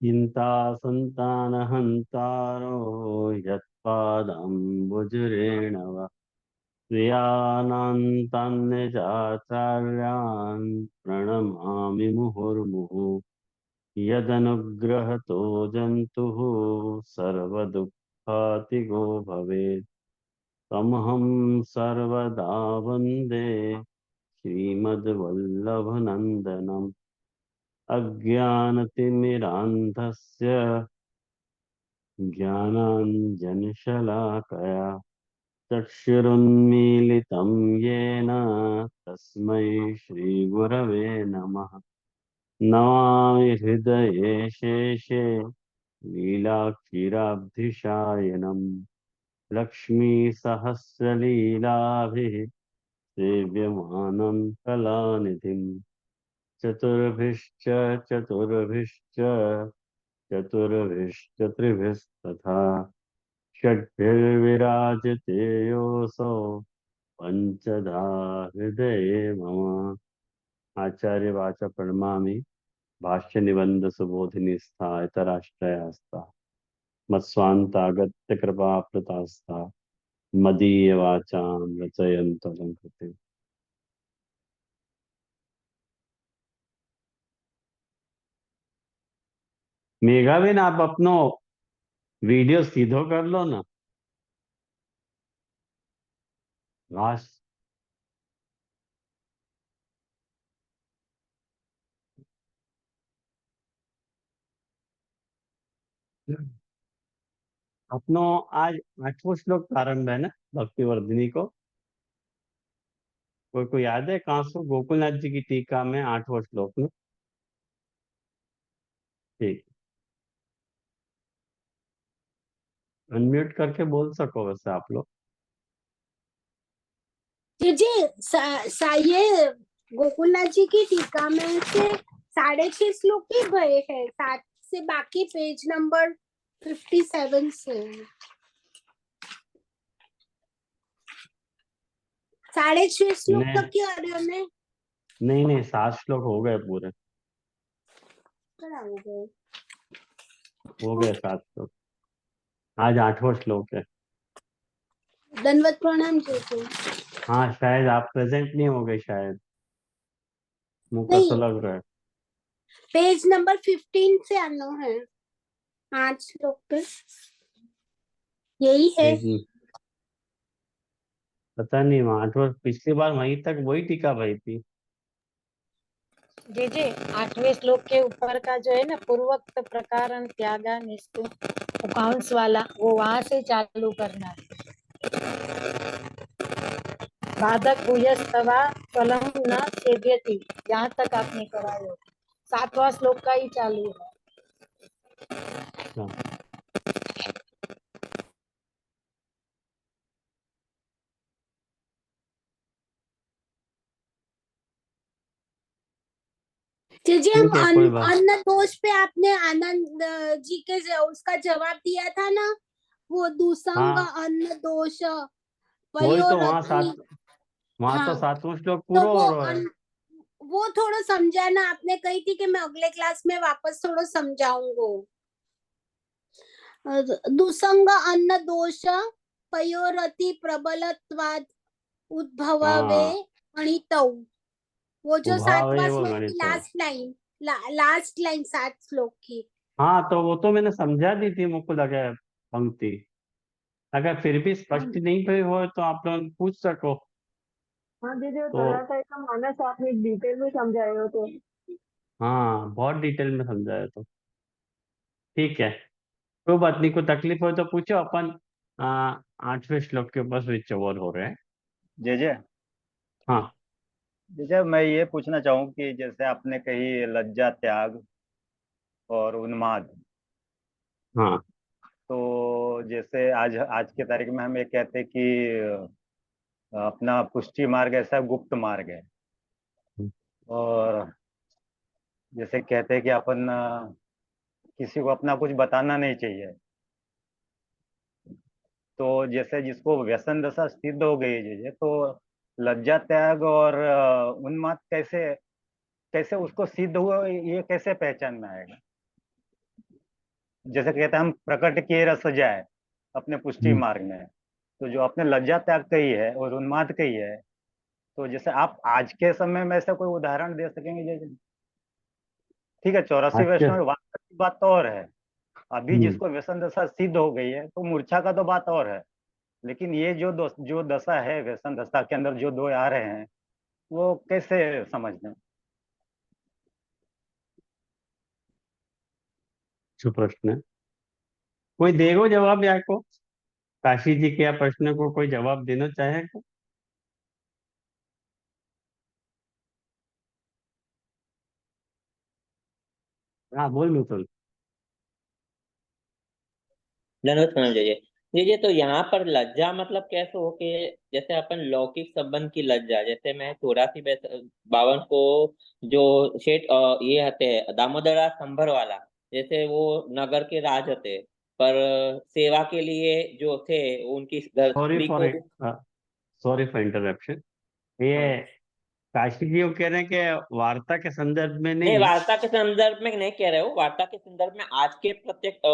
चिंता संतानहंतारो यत्पादम्बुजरेण वा श्रियानान्तान्यजाचार्यान् प्रणमामि मुहुर्मुहुः यदनुग्रहतो जन्तुः सर्वदुःखातिगो भवेत् तमहं सर्वदा वन्दे श्रीमद्वल्लभनन्दनम् अज्ञानतिमिरान्धस्य ज्ञानाञ्जनशलाकया चक्षुरुन्मीलितं येन तस्मै श्रीगुरवे नमः। नमामि हृदये शेषे लीलाक्षीराब्धिशायनम् लक्ष्मीसहस्रलीलाभिः सेव्यमानं कलानिधिम् चतुर्भिश्च चतुर्भिश्च चतुर्भिश्च त्रिभिस्तथा षड्भिर्विराजते योऽसौ पञ्चधा हृदये मम। आचार्य वाचा प्रणमामि भाष्य निबंध सुबोधिनी स्थायतराष्ट्रयास्ता मत्स्वान्तागत्य कृपा प्रतास्ता मदीय वाचां रचयन्तु कृते। मेघाविन आप अपनो वीडियो सीधो कर लो ना। घास अपनो आज 8वां श्लोक प्रारंभ है ना भक्तिवर्धिनी को। कोई को याद है कहाँ से? गोकुलनाथ जी की टीका में 8वां श्लोक में। ठीक, अनम्यूट करके बोल सको वैसे आप लोग। जी जी, ये गोकुलनाथ जी की टीका में से 6.5 श्लोक ही गए हैं, 7 से बाकी पेज नंबर 57 से 6.5 श्लोक नहीं तक की आ रहे हमने। नहीं नहीं, 7 श्लोक हो गए पूरे, हो गए 7 श्लोक। आज 8वां श्लोक है। दंडवत प्रणाम जी को। हाँ शायद आप प्रेजेंट नहीं हो गए शायद, मुंह कैसा नहीं, लग रहा है। पेज नंबर 15 से आना है 8 श्लोक पे, यही है। पेज पता नहीं, वहाँ 8वां पिछली बार वहीं तक वही टीका भाई थी। जी जी, 8वें श्लोक के ऊपर का जो है ना, पूर्वोक्त प्रकार त्यागा निस्तु अकाउंट्स वाला, वो वहां से चालू करना है। बाधक भूयस्तवा फलम न सेव्यति, यहाँ तक आपने कराए हो। 7वां श्लोक का ही चालू है। हाँ, जी हम ठीक है कोई बात। अन्न दोष पे आपने आनंद जी के उसका जवाब दिया था ना, वो दुसंग हाँ अन्न दोष वही तो, वहाँ पयोरथी। 7, वहाँ तो हाँ, 7वां श्लोक तो पूरा हो रहा है। वो थोड़ा समझाना, आपने कही थी कि मैं अगले क्लास में वापस थोड़ा समझाऊंगा। दुसंग अन्न दोष पयोरति प्रबलत्वाद उद्भवे हाँ गणितौ, वो जो उभावे 7वां वो श्लोक की गणित हो। लास्ट लाइन, लास्ट लाइन 7 श्लोक की। हाँ तो वो तो मैंने समझा दी थी, मुझको लगा पंक्ति। अगर फिर भी स्पष्ट नहीं हुई हो तो आप लोग पूछ सको। हाँ दीदी, वो तो तोड़ाता का मानस आपने डिटेल में समझाए हो तो। हाँ बहुत डिटेल में समझाया तो ठीक है। कोई बात नहीं, कोई तकलीफ हो तो पूछो। अपन 8वें श्लोक के ऊपर स्विच ओवर हो रहे हैं। जय जय। हाँ जय, मैं ये पूछना चाहूँ कि जैसे आपने कही लज्जा, त्याग और उन्माद, हाँ तो जैसे आज आज के तारीख में हम ये कहते हैं कि अपना पुष्टि मार्ग ऐसा गुप्त मार्ग है, और जैसे कहते हैं कि अपन किसी को अपना कुछ बताना नहीं चाहिए। तो जैसे जिसको व्यसन दशा सिद्ध हो गई है, तो लज्जा, त्याग और उन्माद कैसे कैसे उसको सिद्ध हुआ, ये कैसे पहचान में आएगा? जैसे कहते हैं हम प्रकट किए रस जाए अपने पुष्टि हम्म, मार्ग में, तो जो आपने लज्जा त्याग कही है और उन्माद कही है, तो जैसे आप आज के समय में ऐसा कोई उदाहरण दे सकेंगे? जैसे ठीक है, 84 आज के वैष्णव वास्तव की बात तो और है, अभी हम्म, जिसको व्यसन दशा सिद्ध हो गई है तो मूर्छा का तो बात और है, लेकिन ये जो दशा है व्यसन दशा के अंदर जो दो आ रहे हैं, वो कैसे समझना? जो प्रश्न है, कोई देगो जवाब या को काशी जी के या प्रश्न को कोई जवाब देना चाहे को? हाँ बोल मितुल। धन्यवाद प्रणाम जय जय। जी तो यहाँ पर लज्जा मतलब कैसे हो कि जैसे अपन लौकिक संबंध की लज्जा, जैसे मैं 84 52 को जो शेठ ये हते दामोदरा संभर वाला, जैसे वो नगर के राज हते, पर सेवा के लिए जो थे उनकी सॉरी स्त्री फॉर को। Sorry for interruption. ये हाँ। काशी जी वो कह रहे हैं कि वार्ता के संदर्भ में नहीं, नहीं। वार्ता के संदर्भ में नहीं कह रहे हो, वार्ता के संदर्भ में आज के प्रत्येक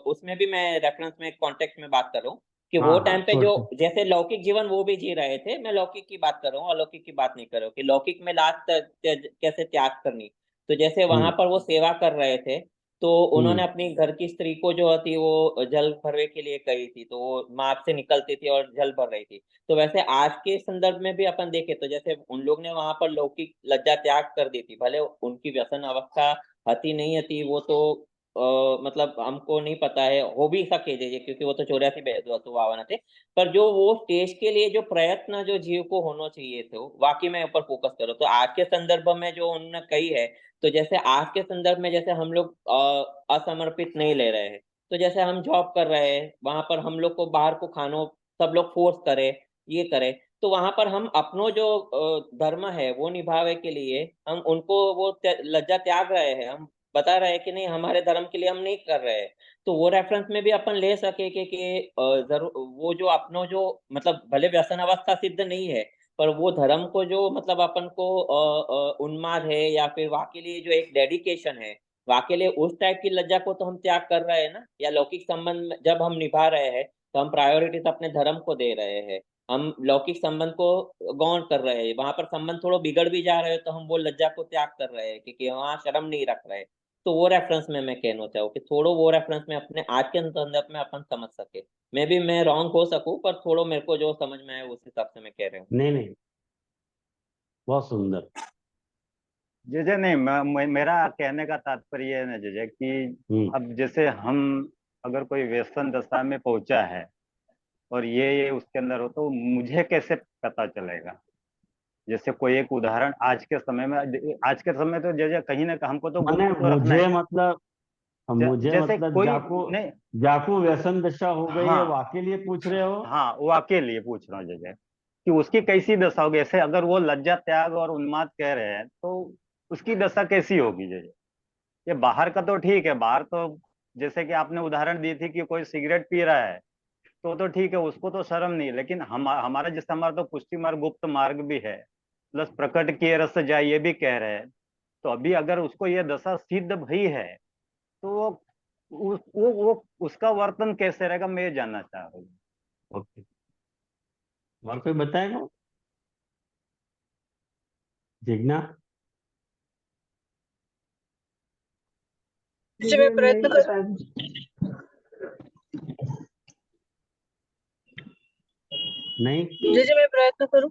उसमें भी मैं रेफरेंस में कॉन्टेक्स्ट में बात कर रहा हूँ कि हाँ वो हाँ टाइम पे जो छोड़। जैसे लौकिक जीवन वो भी जी रहे थे, मैं लौकिक की बात कर रहा हूँ, अलौकिक की बात नहीं कर रहा हूँ कि लौकिक में कैसे त्याग करनी। तो जैसे वहां हम्म पर वो सेवा कर रहे थे, तो उन्होंने हम्म अपनी घर की स्त्री को जो थी वो जल भरने के लिए कही थी, तो वो मार्ग से निकलती थी और जल भर रही थी। तो वैसे आज के संदर्भ में भी अपन देखें तो जैसे उन लोग ने वहां पर लौकिक लज्जा त्याग कर दी थी, भले उनकी व्यसन अवस्था हती नहीं हती वो तो मतलब हमको नहीं पता है, हो भी सके जे क्योंकि वो तो 84 52 थे। पर जो वो स्टेज के लिए जो प्रयत्न जो जीव को होना चाहिए थे, वाकई में ऊपर फोकस करो तो आज के संदर्भ में जो उन्होंने कही है, तो जैसे आज के संदर्भ में जैसे हम लोग असमर्पित नहीं ले रहे हैं, तो जैसे हम जॉब कर रहे हैं वहां पर हम लोग को बाहर को खानो सब लोग फोर्स करे, ये करे, तो वहां पर हम अपनो जो धर्म है वो निभावे के लिए हम उनको वो लज्जा त्याग रहे हैं, हम बता रहे हैं कि नहीं हमारे धर्म के लिए हम नहीं कर रहे हैं। तो वो रेफरेंस में भी अपन ले सके कि जरूर वो जो अपनो जो मतलब भले व्यसन अवस्था सिद्ध नहीं है, पर वो धर्म को जो मतलब अपन को उन्माद है या फिर वहाँ के लिए जो एक डेडिकेशन है, वहाँ के लिए उस टाइप की लज्जा को तो हम त्याग कर रहे हैं ना, या लौकिक संबंध जब हम निभा रहे हैं तो हम प्रायोरिटीज अपने धर्म को दे रहे हैं, हम लौकिक संबंध को गौण कर रहे हैं, वहां पर संबंध थोड़ा बिगड़ भी जा रहे हो तो हम वो लज्जा को त्याग कर रहे हैं क्योंकि वहां शर्म नहीं रख रहे। तो वो रेफरेंस में मैं कहना चाहूँ कि थोड़ा वो रेफरेंस में अपने आज के संदर्भ में अपन समझ सके, मैं रॉन्ग हो सकूं पर थोड़ा मेरे को जो समझ में आए उस हिसाब से मैं कह रहा हूँ। नहीं नहीं, बहुत सुंदर। जैसे नहीं मेरा कहने का तात्पर्य ये है ना जैसे कि हम्म अब जैसे हम अगर कोई व्यसन दशा में पहुंचा है और ये उसके अंदर हो, तो मुझे कैसे पता चलेगा? जैसे कोई एक उदाहरण आज के समय तो जैसे कहीं ना कहीं हमको तो माने गुप्त तो रखना मुझे है। मतलब, मुझे जैसे मतलब कोई जाकू, नहीं। जाकू व्यसन दशा हो गई है हाँ वाकई लिए पूछ रहे हो? हाँ, वो आपके लिए पूछ रहा हूँ जैसे कि उसकी कैसी दशा होगी, ऐसे अगर वो लज्जा त्याग और उन्माद कह रहे हैं तो उसकी दशा कैसी होगी? जैसे ये बाहर का तो ठीक है, बाहर तो जैसे कि आपने उदाहरण दी थी कि कोई सिगरेट पी रहा है तो ठीक है, उसको तो शर्म नहीं, लेकिन हमारा जैसे हमारा तो पुष्टि मार्ग गुप्त मार्ग भी है, प्लस प्रकट किए रस जाए ये भी कह रहे हैं। तो अभी अगर उसको ये दशा सिद्ध भई है तो वो उसका वर्तन कैसे रहेगा, मैं ये जानना चाह रहा हूँ। ओके, और कोई बताएगा? जिज्ञा। जी मैं नहीं प्रयत्न पता। नहीं। जी मैं प्रयत्न करूं।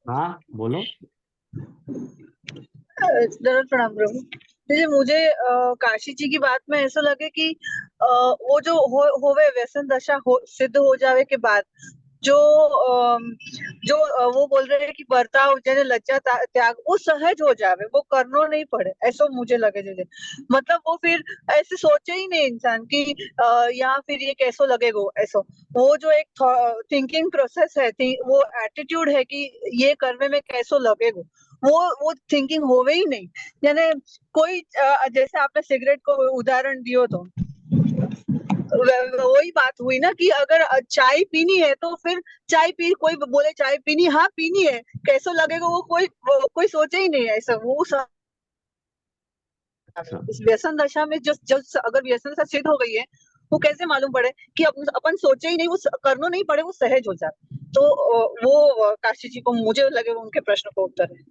हाँ बोलो। दरअसल प्रणाम प्रभु। जी मुझे काशी जी की बात में ऐसा लगे कि वो जो होवे व्यसन दशा सिद्ध हो जावे के बाद जो वो बोल रहे हैं कि बर्ताव जैसे लज्जा त्याग वो सहज हो जावे, वो करना नहीं पड़े, ऐसा मुझे लगे जैसे मतलब वो फिर ऐसे सोचे ही नहीं इंसान कि या फिर ये कैसो लगेगा ऐसा। वो जो एक थिंकिंग प्रोसेस है वो एटीट्यूड है कि ये करने में कैसो लगेगा, वो थिंकिंग होवे ही नहीं। यानी कोई जैसे आपने सिगरेट को उदाहरण दियो तो वही बात हुई ना कि अगर चाय पीनी है तो फिर चाय पी, कोई बोले चाय पीनी, हाँ पीनी है, कैसा लगेगा वो कोई सोचे ही नहीं है ऐसा। वो अच्छा। इस व्यसन दशा में जो जो अगर व्यसन से सिद्ध हो गई है, वो कैसे मालूम पड़े कि अपन सोचे ही नहीं, वो करनो नहीं पड़े, वो सहज हो जाए। तो वो काशी जी को मुझे लगे वो उनके प्रश्न को उत्तर है।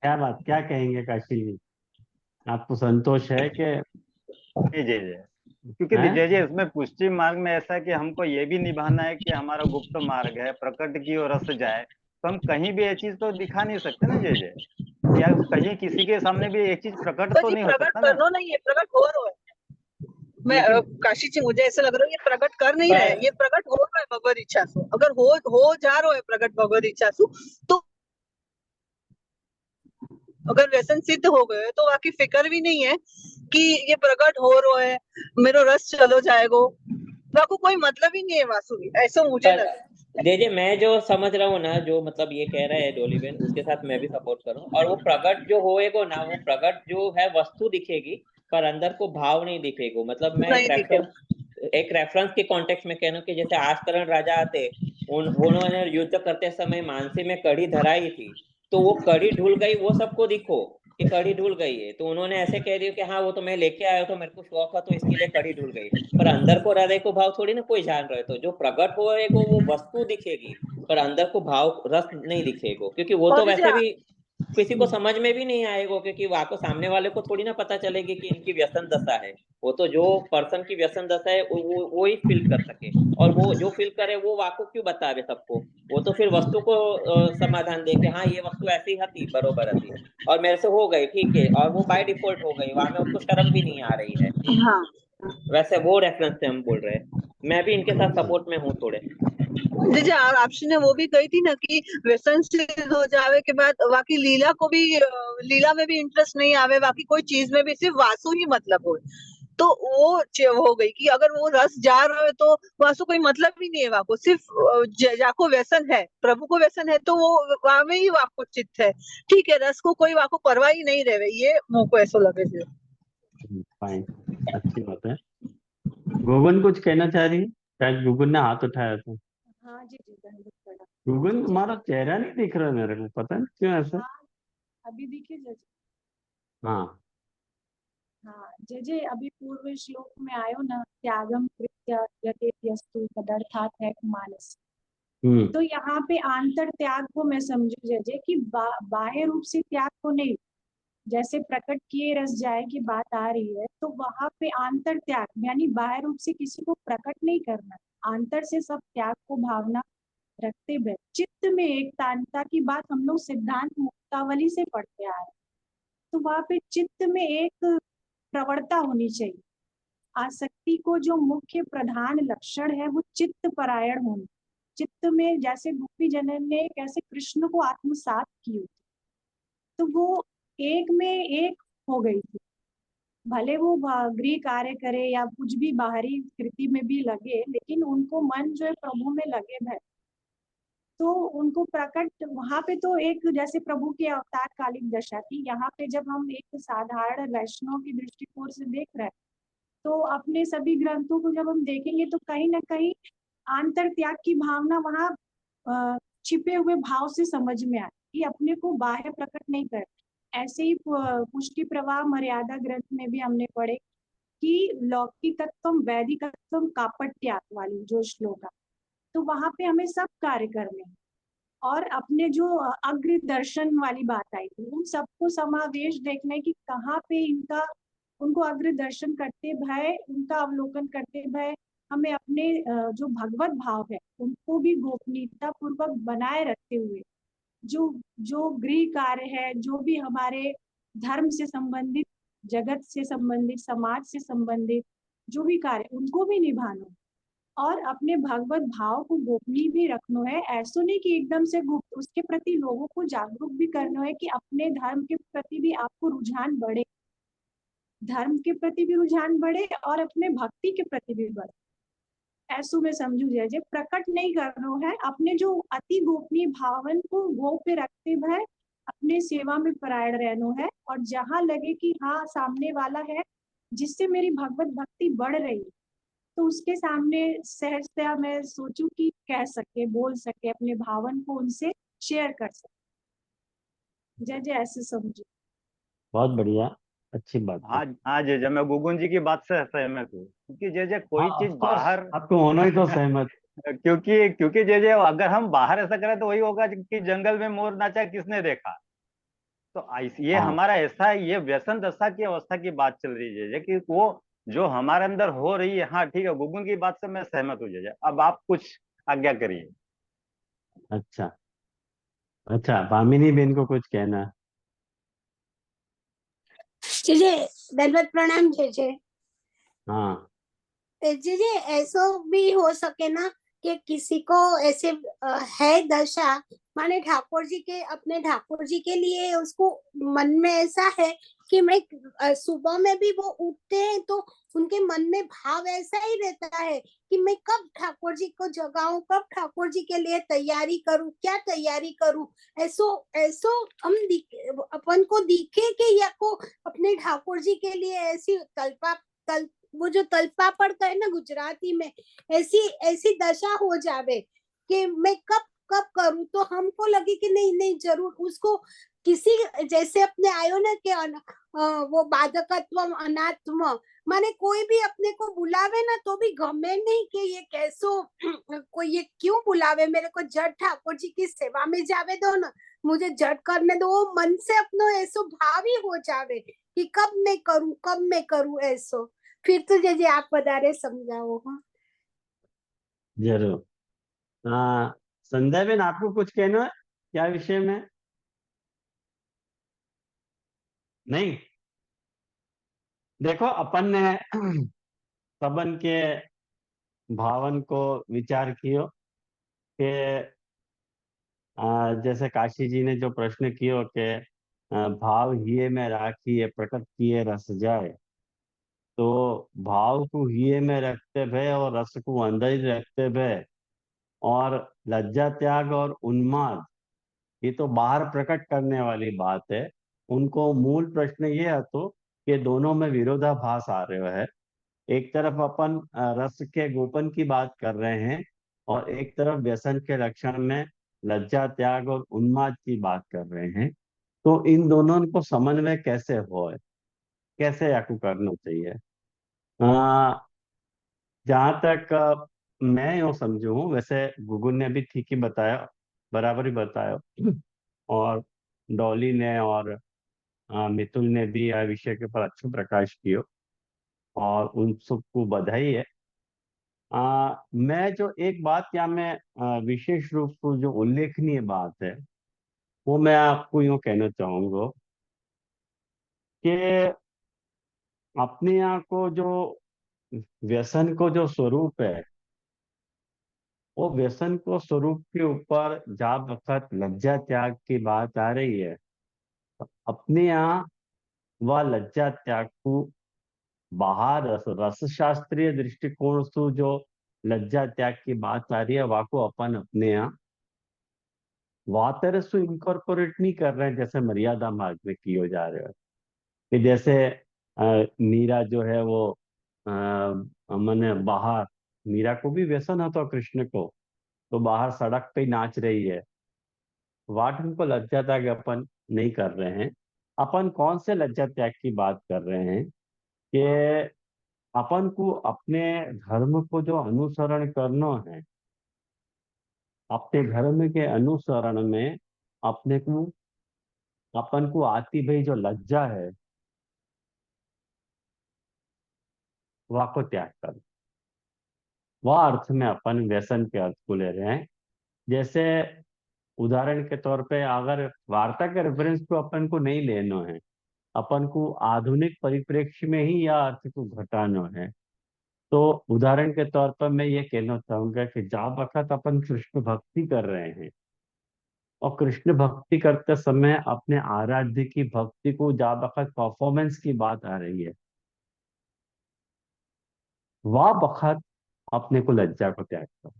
क्या बात, क्या कहेंगे काशी जी? आपको संतोष है कि जी जी जी। क्योंकि हैं? जय जय इसमें पुष्टि मार्ग में ऐसा है कि हमको ये भी निभाना है कि हमारा गुप्त मार्ग है, प्रकट की ओर रस जाए, तो हम कहीं भी ये चीज तो दिखा नहीं सकते ना जय जय, या कहीं किसी के सामने भी एक चीज प्रकट तो जी नहीं हो प्रकट सकता ना। करनो नहीं है, प्रकट हो रहा है। मैं लेकिन काशी जी मुझे ऐसा लग रहा है ये प्रकट कर नहीं रहे, ये प्रकट हो रहा है भगवत इच्छा से। अगर हो जा रहा है प्रकट भगवत इच्छा से, तो अगर व्यसन सिद्ध हो गए तो बाकी फिक्र भी नहीं है कि ये प्रकट हो रहा है, मेरा रस चलो जाएगो, वाको कोई मतलब ही नहीं है वासु भी, ऐसा मुझे पर लगा। देखिए, मैं जो समझ रहा हूँ ना, जो मतलब ये कह रहा है डोली बेन, उसके साथ मैं भी सपोर्ट करूँ। और वो प्रकट जो होएगो ना, वो प्रकट जो है वस्तु दिखेगी, पर अंदर को भाव नहीं दिखेगो। मतलब मैं नहीं दिखा। एक रेफरेंस के कॉन्टेक्स्ट में कहना कि जैसे आजकरण राजा आते, उन्होंने युद्ध करते समय मानसी में कड़ी धराई थी, तो वो कड़ी ढुल गई, वो सबको दिखो कि कड़ी ढुल गई है, तो उन्होंने ऐसे कह दिया कि हाँ वो तो मैं लेके आया, तो मेरे को शौक है, तो इसके लिए कड़ी ढुल गई। पर अंदर को हृदय को भाव थोड़ी ना कोई जान रहे। तो जो प्रकट होएगा वो वस्तु दिखेगी, पर अंदर को भाव रस नहीं दिखेगा, क्योंकि वो तो और वैसे भी किसी को समझ में भी नहीं आएगा, क्योंकि वहां को सामने वाले को थोड़ी ना पता चलेगी कि इनकी व्यसन दशा है। वो तो जो पर्सन की व्यसन दशा है वो ही फील कर सके, और वो जो फील करे वो वाको क्यों बतावे सबको। वो तो फिर वस्तु को समाधान दे के हाँ ये वस्तु ऐसी हती, बरोबर थी, और मेरे से हो गई, ठीक है, और वो बाय डिफॉल्ट हो गई, वहां में उसको शर्म भी नहीं आ रही है। हाँ वैसे वो रेफरेंस से हम बोल रहे हैं। मैं भी इनके साथ सपोर्ट में हूँ थोड़े। जी आपने वो भी कही थी ना कि व्यसन सिद्ध हो जावे के बाद बाकी लीला को भी लीला में भी इंटरेस्ट नहीं आवे, बाकी कोई चीज में भी सिर्फ वासु ही मतलब हो। तो वो हो गई कि अगर वो रस जा रहा है तो वासु कोई मतलब ही नहीं है, वाको सिर्फ जाको व्यसन है, प्रभु को व्यसन है, तो वो वहां में ही वाको चित्त है। ठीक है, रस को कोई वाको परवाह ही नहीं रहे, ये मुझको ऐसा लगे जी। फाइन, अच्छी बात है। गगन कुछ कहना चाह रही है? शायद गगन ने हाथ उठाया था। हाँ जी जी, दंडवत प्रणाम। गगन, जी, तुम्हारा चेहरा नहीं दिख रहा मेरे को, पता नहीं क्यों ऐसा। हाँ अभी देखिए जज। हाँ। हाँ जजे, अभी पूर्व श्लोक में आयो ना, त्यागम कृत्य यतेत्यस्तु तदर्थात है मानस। तो यहाँ पे आंतर त्याग को मैं समझू जजे कि बाह्य रूप से त्याग को नहीं, जैसे प्रकट किए रस जाए की बात आ रही है, तो वहां पे आंतर त्याग यानी बाह्य रूप से किसी को प्रकट नहीं करना, आंतर से सब त्याग को भावना रखते हुए चित्त में एक तानता की बात हम लोग सिद्धांत मुक्तावली से पढ़ते आ रहे हैं। तो वहां पे चित्त में एक प्रवणता होनी चाहिए। आसक्ति को जो मुख्य प्रधान लक्षण है वो चित्त परायण होना। चित्त में जैसे गोपी जनन ने कैसे कृष्ण को आत्मसात की, तो वो एक में एक हो गई थी। भले वो गृह कार्य करे या कुछ भी बाहरी कृति में भी लगे, लेकिन उनको मन जो है प्रभु में लगे है, तो उनको प्रकट वहां पे तो एक जैसे प्रभु की अवतार कालिक दशा थी। यहाँ पे जब हम एक साधारण वैष्णव की दृष्टिकोण से देख रहे हैं, तो अपने सभी ग्रंथों को जब हम देखेंगे तो कहीं ना कहीं आंतर त्याग की भावना वहां छिपे हुए भाव से समझ में आए कि अपने को बाह्य प्रकट नहीं कर। ऐसे ही पुष्टि प्रवाह मर्यादा ग्रंथ में भी हमने पढ़े कि लौकिकत्वम वैदिकत्वम कापट्याग वाली जो श्लोक है, तो वहां पे हमें सब कार्य करने हैं। और अपने जो अग्र दर्शन वाली बात आई थी, उन सबको समावेश देखने की कहाँ पे इनका उनको अग्र दर्शन करते भय, उनका अवलोकन करते भय हमें अपने जो भगवत भाव है उनको भी गोपनीयता पूर्वक बनाए रखते हुए जो जो गृह कार्य है, जो भी हमारे धर्म से संबंधित, जगत से संबंधित, समाज से संबंधित जो भी कार्य उनको भी निभाना, और अपने भगवत भाव को गोपनीय भी रखना है। ऐसा नहीं कि एकदम से गुप्त, उसके प्रति लोगों को जागरूक भी करना है कि अपने धर्म के प्रति भी आपको रुझान बढ़े, धर्म के प्रति भी रुझान बढ़े और अपने भक्ति के प्रति भी बढ़े। ऐसो में समझू जय प्रकट नहीं करना है, अपने जो अति गोपनीय भावन को गोप्य रखते हुए अपने सेवा में परायण रहना है। और जहां लगे कि हाँ सामने वाला है जिससे मेरी भगवत भक्ति बढ़ रही है, तो उसके सामने सहजतया मैं सोचूं कि कह सके, बोल सके, अपने भावन को उनसे शेयर कर सके। जय जय ऐसे समझो। बहुत बढ़िया, अच्छी बात है। आज जय मैं गुगुन जी की बात से सहमत हूँ, क्योंकि जय जय कोई हाँ, चीज ऑफ कोर्स बाहर आपको होना ही तो सहमत। क्योंकि क्योंकि जय जय अगर हम बाहर ऐसा करें तो वही होगा कि जंगल में मोर नाचा किसने देखा। तो ये हाँ, हमारा ऐसा है, ये व्यसन दशा की अवस्था की बात चल रही है जय कि वो जो हमारे अंदर हो रही है। हाँ ठीक है, गुगुन की बात से मैं सहमत हूँ जय जय। अब आप कुछ आज्ञा करिए। अच्छा अच्छा, भामिनी बेन को कुछ कहना है? जी दंडवत प्रणाम जी। हाँ, जी ऐसा भी हो सके ना कि किसी को ऐसे है दशा, माने ठाकुर जी के, अपने ठाकुर जी के लिए उसको मन में ऐसा है कि मैं सुबह में भी वो उठते हैं तो उनके मन में भाव ऐसा ही रहता है कि मैं कब ठाकुर जी को जगाऊं, कब ठाकुर जी के लिए तैयारी करूं, क्या तैयारी करूं। ऐसो ऐसो हम अपन को दिखे कि या को अपने ठाकुर जी के लिए ऐसी वो जो तलपा पड़ता है ना गुजराती में, ऐसी ऐसी दशा हो जावे कि मैं कब कब करूं। तो हमको लगे कि नहीं नहीं जरूर उसको किसी, जैसे अपने आयो ना कि वो बाधकत्व अनात्म, माने कोई भी अपने को बुलावे ना तो भी गमे नहीं कि ये कैसो कोई ये क्यों बुलावे, मेरे को जट ठाकुर जी की सेवा में जावे दो ना, मुझे जट करने दो। वो मन से अपनो ऐसो भाव ही हो जावे कि कब मैं करूं ऐसो। फिर तो जैसे आप વધારે समझाओ। हाँ जरूर। हाँ, संध्या बेन आपको कुछ कहना है क्या विषय में? नहीं, देखो अपन ने सबन के भावन को विचार कियो कि जैसे काशी जी ने जो प्रश्न कियो कि भाव हिये में राखिए प्रकट किए रस जाए, तो भाव को हिये में रखते भय और रस को अंदर ही रखते भय, और लज्जा त्याग और उन्माद ये तो बाहर प्रकट करने वाली बात है। उनको मूल प्रश्न ये है तो कि दोनों में विरोधाभास आ रहे है। एक तरफ अपन रस के गोपन की बात कर रहे हैं और एक तरफ व्यसन के लक्षण में लज्जा त्याग और उन्माद की बात कर रहे हैं। तो इन दोनों को समन्वय कैसे हो, कैसे याकू करना चाहिए? जहां तक मैं यूँ समझू हूँ, वैसे गुगुन ने भी ठीक ही बताया, बराबर ही बताया। और डॉली ने और मितुल ने भी यह विषय के ऊपर अच्छा प्रकाश किया और उन सबको बधाई है। मैं जो एक बात या मैं विशेष रूप से जो उल्लेखनीय बात है वो मैं आपको यूँ कहना चाहूंगा कि अपने यहाँ को जो व्यसन को जो स्वरूप है, वो व्यसन को स्वरूप के ऊपर जा वक्त लज्जा त्याग की बात आ रही है, अपने यहाँ वह लज्जा त्याग को बाहर रस शास्त्रीय दृष्टिकोण से जो लज्जा त्याग की बात आ रही है वह को अपन अपने यहाँ वातर से इनकॉर्पोरेट नहीं कर रहे हैं जैसे मर्यादा मार्ग में किए जा रहे हो। कि जैसे मीरा जो है वो मैंने बाहर, मीरा को भी व्यसन है तो कृष्ण को, तो बाहर सड़क पे नाच रही है, वाट हमको लज्जा त्याग अपन नहीं कर रहे हैं। अपन कौन से लज्जा त्याग की बात कर रहे हैं कि अपन को अपने धर्म को जो अनुसरण करना है, अपने धर्म के अनुसरण में अपने को अपन को आती भाई जो लज्जा है वह को त्याग कर, वह अर्थ में अपन व्यसन के अर्थ को ले रहे हैं। जैसे उदाहरण के तौर पे अगर वार्ता के रेफरेंस को अपन को नहीं लेना है, अपन को आधुनिक परिप्रेक्ष्य में ही यह अर्थ को घटाना है, तो उदाहरण के तौर पर मैं ये कहना चाहूंगा कि जहाँ वक्त अपन कृष्ण भक्ति कर रहे हैं और कृष्ण भक्ति करते समय अपने आराध्य की भक्ति को जहाँ वक्त परफॉर्मेंस की बात आ रही है, वह वक्त अपने को लज्जा को त्याग करो।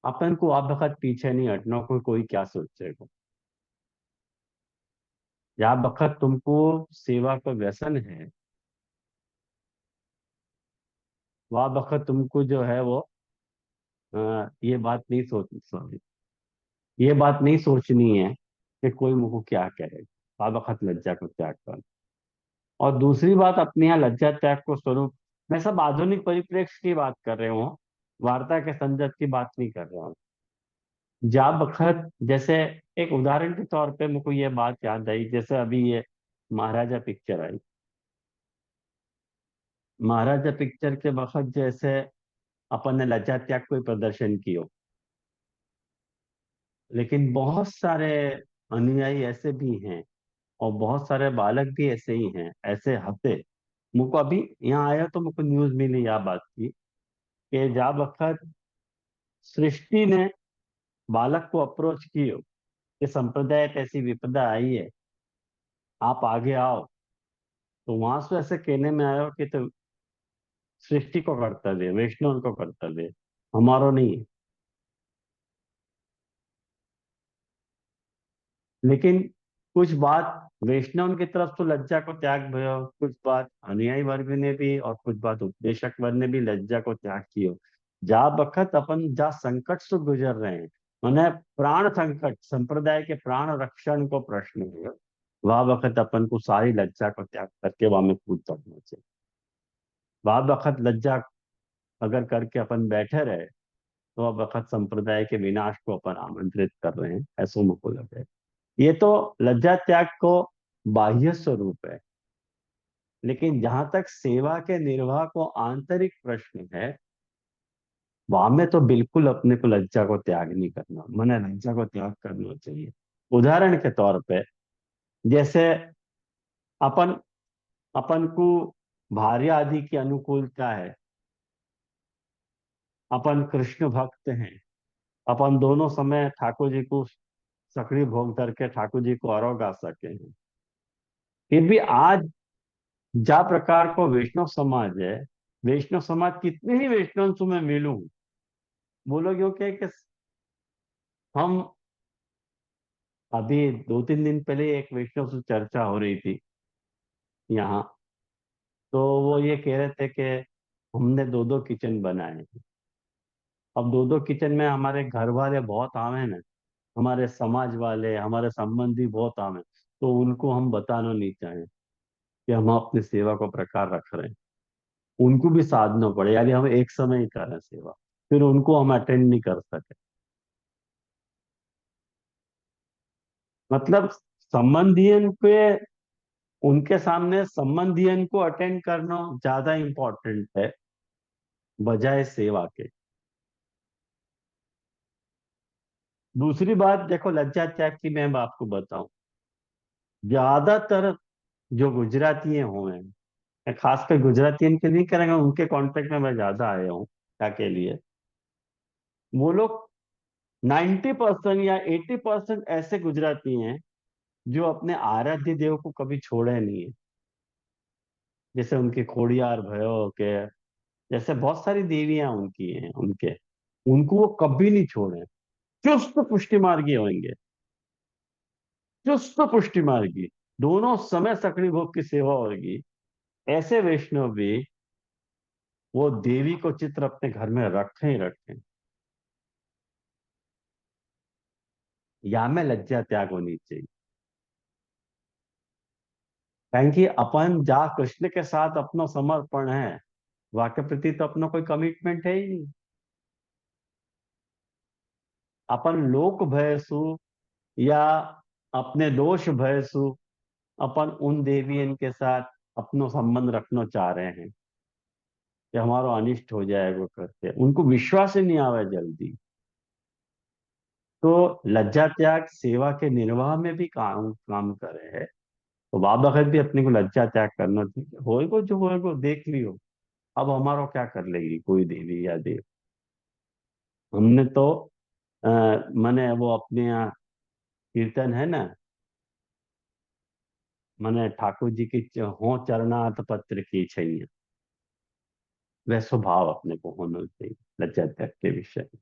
अपन को आप वक्त पीछे नहीं हटना कोई क्या सोचेगा। जहाँ वक्त तुमको सेवा का व्यसन है वह वक्त तुमको जो है वो ये बात नहीं सोच सॉरी ये बात नहीं सोचनी है कि कोई मुझको क्या कहेगा, बाद वक्त लज्जा को त्याग कर। और दूसरी बात, अपने यहाँ लज्जा त्याग को स्वरूप, मैं सब आधुनिक परिप्रेक्ष्य की बात कर रहे हूँ, वार्ता के संदर्भ की बात नहीं कर रहा हूँ। जा बखत जैसे, एक उदाहरण के तौर पे मुझको ये बात याद आई, जैसे अभी ये महाराजा पिक्चर आई। महाराजा पिक्चर के वक्त जैसे अपन ने लज्जा त्याग कोई प्रदर्शन किया, लेकिन बहुत सारे अनुयायी ऐसे भी हैं और बहुत सारे बालक भी ऐसे ही हैं, ऐसे हंसे। मुझको अभी यहाँ आया तो मुझको न्यूज मिली यह बात की कि जा वक्त सृष्टि ने बालक को अप्रोच कियो कि संप्रदाय पे ऐसी विपदा आई है, आप आगे आओ। तो वहां से ऐसे कहने में आयो कि तो सृष्टि को कर्तव्य, वैष्णव को कर्तव्य, हमारो नहीं है। लेकिन कुछ बात वैष्णव की तरफ तो लज्जा को त्याग भयो, कुछ बात अनुयायी वर्ग ने भी और कुछ बात उपदेशक वर्ग ने भी लज्जा को त्याग कियो। जा बखत अपन जा संकट से गुजर रहे हैं, मैंने प्राण संकट, संप्रदाय के प्राण रक्षण को प्रश्न है, वह वक्त अपन को सारी लज्जा को त्याग करके वहां में कूद पड़ना चाहिए। वह वक्त लज्जा अगर करके अपन बैठे रहे तो वह वक्त संप्रदाय के विनाश को अपन आमंत्रित कर रहे हैं, ऐसा मुझको लगे। ये तो लज्जा त्याग को बाह्य स्वरूप है, लेकिन जहां तक सेवा के निर्वाह को आंतरिक प्रश्न है, वहां में तो बिल्कुल अपने को लज्जा को त्याग नहीं करना, मैंने लज्जा को त्याग करना चाहिए। उदाहरण के तौर पे, जैसे अपन अपन को भार्य आदि की अनुकूलता है, अपन कृष्ण भक्त हैं, अपन दोनों समय ठाकुर जी को सकड़ी भोग करके ठाकुर जी को आरोग आ सके हैं। फिर भी आज जा प्रकार को वैष्णव समाज है, वैष्णव समाज कितने ही वैष्णव से मैं मिलूं, वो लोग यूं कहे कि हम, अभी 2-3 दिन पहले एक वैष्णव से चर्चा हो रही थी यहाँ, तो वो ये कह रहे थे कि हमने 2-2 किचन बनाए हैं। अब 2-2 किचन में हमारे घर वाले बहुत आवे ना, हमारे समाज वाले, हमारे संबंधी बहुत आवे, तो उनको हम बताना नहीं चाहें कि हम अपनी सेवा को प्रकार रख रहे हैं। उनको भी साधना पड़े, यानी हम एक समय ही करें सेवा, फिर उनको हम अटेंड नहीं कर सके। मतलब संबंधियन के, उनके सामने संबंधियन को अटेंड करना ज्यादा इंपॉर्टेंट है बजाय सेवा के। दूसरी बात देखो, लज्जा त्याग की मैं आपको बताऊं, ज्यादातर जो गुजराती हुए हैं, मैं खासकर गुजरातियन के नहीं करेंगे, उनके कांटेक्ट में मैं ज्यादा आया हूँ क्या के लिए, वो लोग 90% या 80% ऐसे गुजराती हैं जो अपने आराध्य देव को कभी छोड़े नहीं है। जैसे उनके खोड़ियार भयो के, जैसे बहुत सारी देवियां उनकी हैं, उनके, उनको वो कभी नहीं छोड़े, चुस्त पुष्टि मार्गी होंगे, चुस्त पुष्टि मार्गी, दोनों समय सकड़ी भोग की सेवा होगी। ऐसे वैष्णव भी वो देवी को चित्र अपने घर में रखें ही रखें। या में लज्जा त्याग होनी चाहिए, कारण कि अपन जा कृष्ण के साथ अपना समर्पण है, वाक्य प्रति तो अपना कोई कमिटमेंट है ही नहीं। अपन लोक भयसु या अपने दोष भयसु अपन उन देवियन के साथ अपनो संबंध रखना चाह रहे हैं कि हमारा अनिष्ट हो जाएगा करके, उनको विश्वास ही नहीं आवे जल्दी। तो लज्जा त्याग सेवा के निर्वाह में भी काम काम करे है, तो बाबा खैर भी अपने को लज्जा त्याग करना चाहिए। होएगो जो होएगो देख लियो, अब हमारा क्या कर लेगी कोई देवी या देव। हमने तो आ, मने वो अपने यहाँ कीर्तन है ना, मने ठाकुर जी की हो चरणार्थ पत्र की छैया, वह स्वभाव अपने को होना चाहिए लज्जा त्याग के विषय में।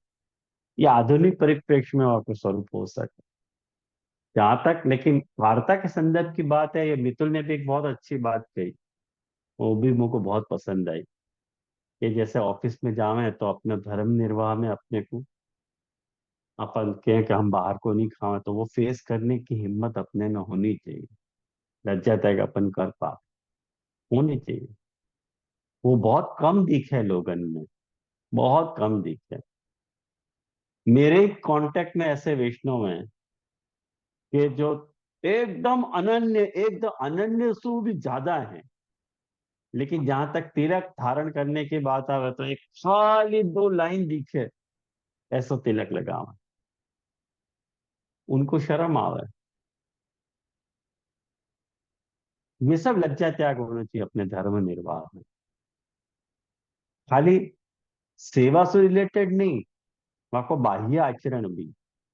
ये आधुनिक परिप्रेक्ष्य में आपको स्वरूप हो सके जहां तक। लेकिन वार्ता के संदर्भ की बात है, ये मितुल ने भी एक बहुत अच्छी बात कही, वो भी मुझको बहुत पसंद आई, कि जैसे ऑफिस में जावे तो अपने धर्म निर्वाह में अपने को अपन कहें कि हम बाहर को नहीं खाओ, तो वो फेस करने की हिम्मत अपने में होनी चाहिए। लज्जा त्याग अपन कर पा, होनी चाहिए। वो बहुत कम दिखे लोगन में, बहुत कम दिखे। मेरे कांटेक्ट में ऐसे वैष्णव हैं कि जो एकदम अनन्य से भी ज्यादा है, लेकिन जहां तक तिलक धारण करने की बात आवे तो एक खाली 2 लाइन दिखे ऐसा तिलक लगावे, उनको शर्म आवे। ये सब लज्जा त्याग होना चाहिए अपने धर्म निर्वाह में। खाली सेवा से रिलेटेड नहीं, वहां को बाह्य आचरण भी,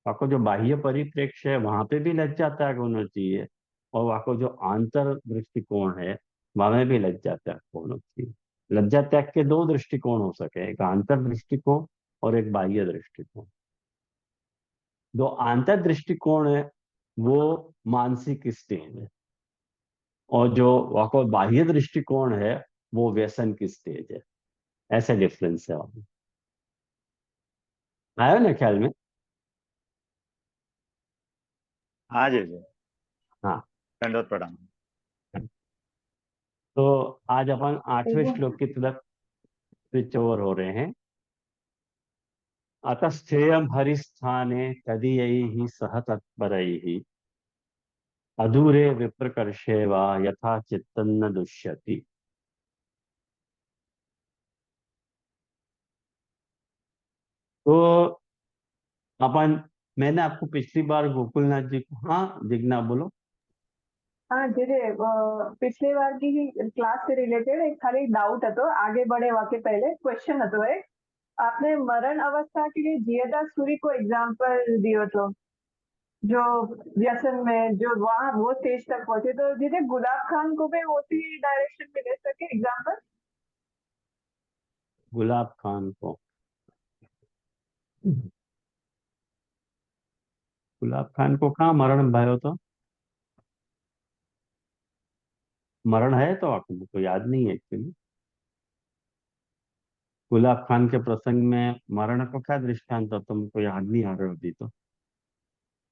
वहां को जो बाह्य परिप्रेक्ष्य है वहां पे भी लज्जा त्याग होना चाहिए, और वहां को जो आंतर दृष्टिकोण है वहां में भी लज्जा त्याग होना चाहिए। लज्जा त्याग के 2 दृष्टिकोण हो सके, एक आंतर दृष्टिकोण और एक बाह्य दृष्टिकोण। जो आंतर दृष्टिकोण है वो मानसिक स्टेज है, और जो वहां को बाह्य दृष्टिकोण है वो व्यसन की स्टेज है। ऐसे डिफरेंस है वहां। आया ना ख्याल में? हाँ जी जी। हाँ। दंडवत प्रणाम। तो आज अपन 8वें श्लोक की तरफ स्विच ओवर हो रहे हैं। अतस्थेयम हरिस्थाने तदीयैः सह तत्परैः अधूरे विप्रकर्षे वा यथा चित्तन्न दुष्यति। तो अपन, मैंने आपको पिछली बार गोकुलनाथ जी को, हाँ जिज्ञा बोलो। हाँ दीदी पिछली बार की ही क्लास से रिलेटेड एक खाली डाउट है, तो आगे बढ़े वाके पहले क्वेश्चन है तो एक आपने मरण अवस्था के लिए जियेदास सूरी को एग्जाम्पल दियो तो जो व्यसन में जो वहाँ वो स्टेज तक पहुंचे, तो दीदी गुलाब खान को भी उसी डायरेक्शन में ले सके एग्जाम्पल। गुलाब खान को, गुलाब खान को कहाँ मरण भयो? तो मरण है तो आपको याद नहीं है एक्चुअली। गुलाब खान के प्रसंग में मरण का क्या दृष्टांत था, तुमको याद नहीं आ रहा होती तो?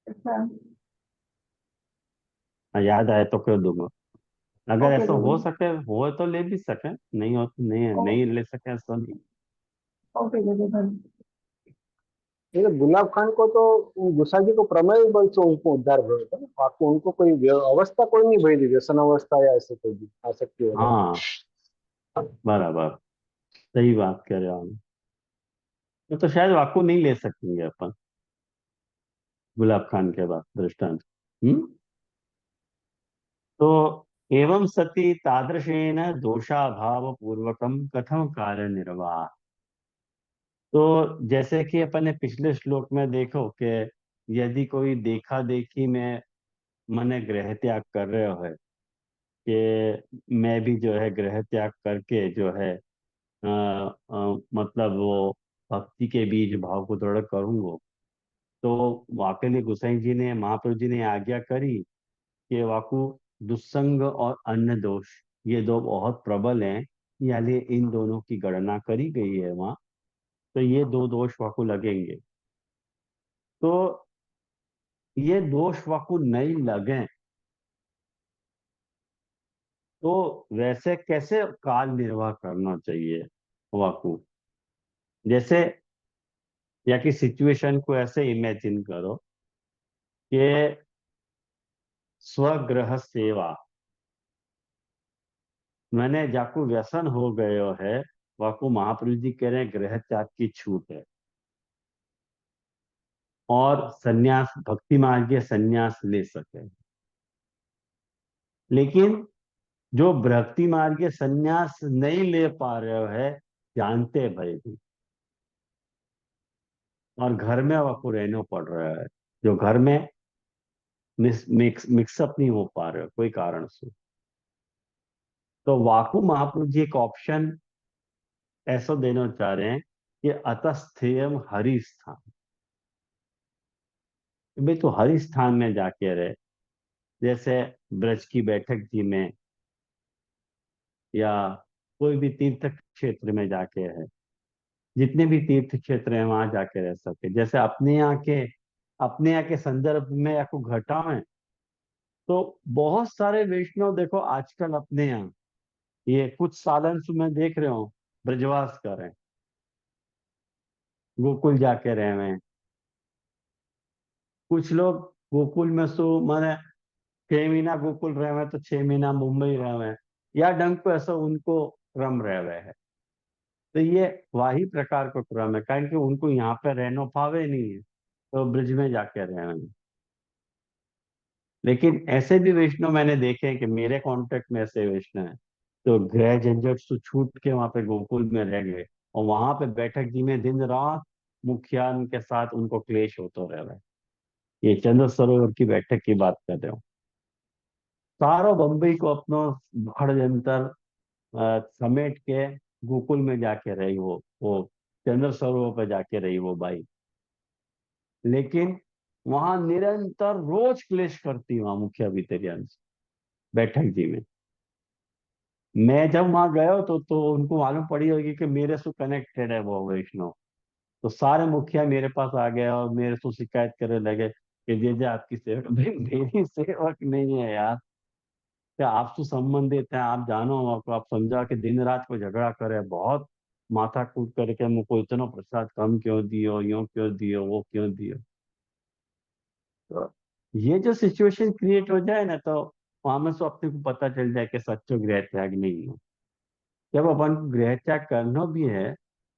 अच्छा। हाँ, याद आए तो क्यों दूंगा। अगर ओके ऐसा हो दीदी। सके, हो तो ले भी सके, नहीं हो तो नहीं, नहीं ले सके ऐसा नहीं। ओके दीदी धन्यवाद। ये गुलाब खान को तो गुस्सा जी को प्रमेय बल से उनको उद्धार भयो था ना, बाकी उनको कोई अवस्था कोई नहीं भई थी, व्यसन अवस्था या ऐसे कोई भी आसक्ति वगैरह। हाँ बराबर, सही बात कह रहे हो आप। तो शायद वाकू नहीं ले सकेंगे अपन गुलाब खान के बाद दृष्टांत। हम्म। तो एवं सति तादृशेन दोषाभाव पूर्वकम कथम कार्य निर्वाह। तो जैसे कि अपन ने पिछले श्लोक में देखो कि यदि कोई देखा देखी में मने गृह त्याग कर रहे हो है कि मैं भी जो है गृह त्याग करके जो है मतलब वो भक्ति के बीज भाव को दृढ़ करूंगा, तो वाकई में गोसाई जी ने, महाप्रभु जी ने आज्ञा करी कि वाकु दुस्संग और अन्न दोष, ये 2 बहुत प्रबल हैं, यानी इन दोनों की गणना करी गई है वहां। तो ये 2 दोष वाकु लगेंगे। तो ये दोष वाकु नहीं लगे तो वैसे कैसे काल निर्वाह करना चाहिए वाकु? जैसे, या कि सिचुएशन को ऐसे इमेजिन करो कि स्वगृह सेवा मैंने जाकू व्यसन हो गयो है, वाकू महाप्रभु जी कह रहे हैं गृह त्याग की छूट है, और सन्यास भक्ति मार्ग के सन्यास ले सके। लेकिन जो भक्ति मार्ग के सन्यास नहीं ले पा रहे हो है, जानते भय भी, और घर में वाकू रहना पड़ रहा है, जो घर में मिक्सअप नहीं हो पा रहे हो कोई कारण से, तो वाकू महाप्रभु जी एक ऑप्शन ऐसा देना चाह रहे हैं कि अतस्थेयम हरि स्थान। भाई तो हरि स्थान में जाके रहे, जैसे ब्रज की बैठक जी में या कोई भी तीर्थ क्षेत्र में जाके है, जितने भी तीर्थ क्षेत्र हैं वहां जाके रह सके। जैसे अपने यहाँ के संदर्भ में या को घटा में, तो बहुत सारे वैष्णव देखो आजकल अपने यहाँ ये कुछ सालन से मैं देख रहे हूँ ब्रजवास कर रहे हैं, गोकुल जाके रहे हुए हैं। कुछ लोग गोकुल में सो माने 6 महीना गोकुल रहे हुए हैं, तो 6 महीना मुंबई रहे हुए हैं, या ढंग को ऐसा उनको क्रम रहे हुए है। तो ये वही प्रकार का क्रम है, कारण कि उनको यहाँ पे रहनो पावे नहीं है, तो ब्रिज में जाके रहे हुए हैं। लेकिन ऐसे भी वैष्णव मैंने देखे हैं कि मेरे कांटेक्ट में ऐसे वैष्णव हैं, तो गृह झंझट से छूट के वहां पे गोकुल में रह गए, और वहां पे बैठक जी में दिन रात मुखियान के साथ उनको क्लेश होता रह है। ये चंद्र सरोवर की बैठक की बात कर रहे हो। सारो बम्बई को अपनो षड्यंतर समेट के गोकुल में जाके रही वो चंद्र सरोवर पे जाके रही वो बाई। लेकिन वहां निरंतर रोज क्लेश करती वहां मुखिया भितरियान से बैठक जी में। मैं जब वहां गया तो उनको मालूम पड़ी होगी कि मेरे से कनेक्टेड है वो वैष्णव। तो सारे मुखिया मेरे पास आ गए और मेरे से शिकायत करने लगे कि जे आपकी सेवक। भाई मेरी सेवक नहीं है यार, क्या आप तो संबंधित हैं, आप जानो आपको, आप समझा कि दिन रात को झगड़ा करे, बहुत माथा कूट करके मुझको इतना प्रसाद कम क्यों दियो, यूं क्यों दियो, वो क्यों दियो। तो ये जो सिचुएशन क्रिएट हो जाए ना, तो वहां में से अपने को पता चल जाए कि सच्चो गृह त्याग नहीं है। जब अपन को गृह त्याग करना भी है,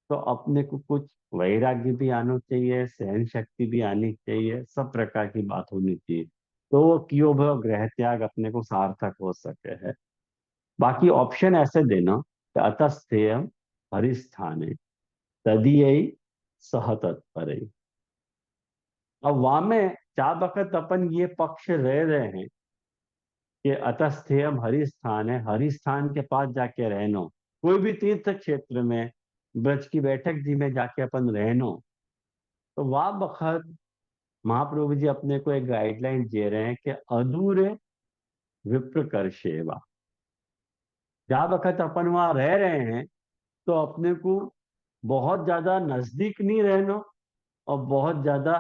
तो अपने को कुछ वैराग्य भी आना चाहिए, सहन शक्ति भी आनी चाहिए, सब प्रकार की बात होनी चाहिए, तो वो कियो भो गृह त्याग अपने को सार्थक हो सके है। बाकी ऑप्शन ऐसे देना कि अतस्थेयम हरिस्थाने तदीयई सह तत्परे। अब वहां में चार वक्त अपन ये पक्ष रह रहे हैं कि अतस्थेयम हरिस्थान है, हरिस्थान के पास जाके रहनो, कोई भी तीर्थ क्षेत्र में ब्रज की बैठक जी में जाके अपन रहनो। तो वह वक्त महाप्रभु जी अपने को एक गाइडलाइन दे रहे हैं कि अधूरे विप्र कर सेवा। जहाँ वक्त अपन वहां रह रहे हैं, तो अपने को बहुत ज्यादा नजदीक नहीं रहना और बहुत ज्यादा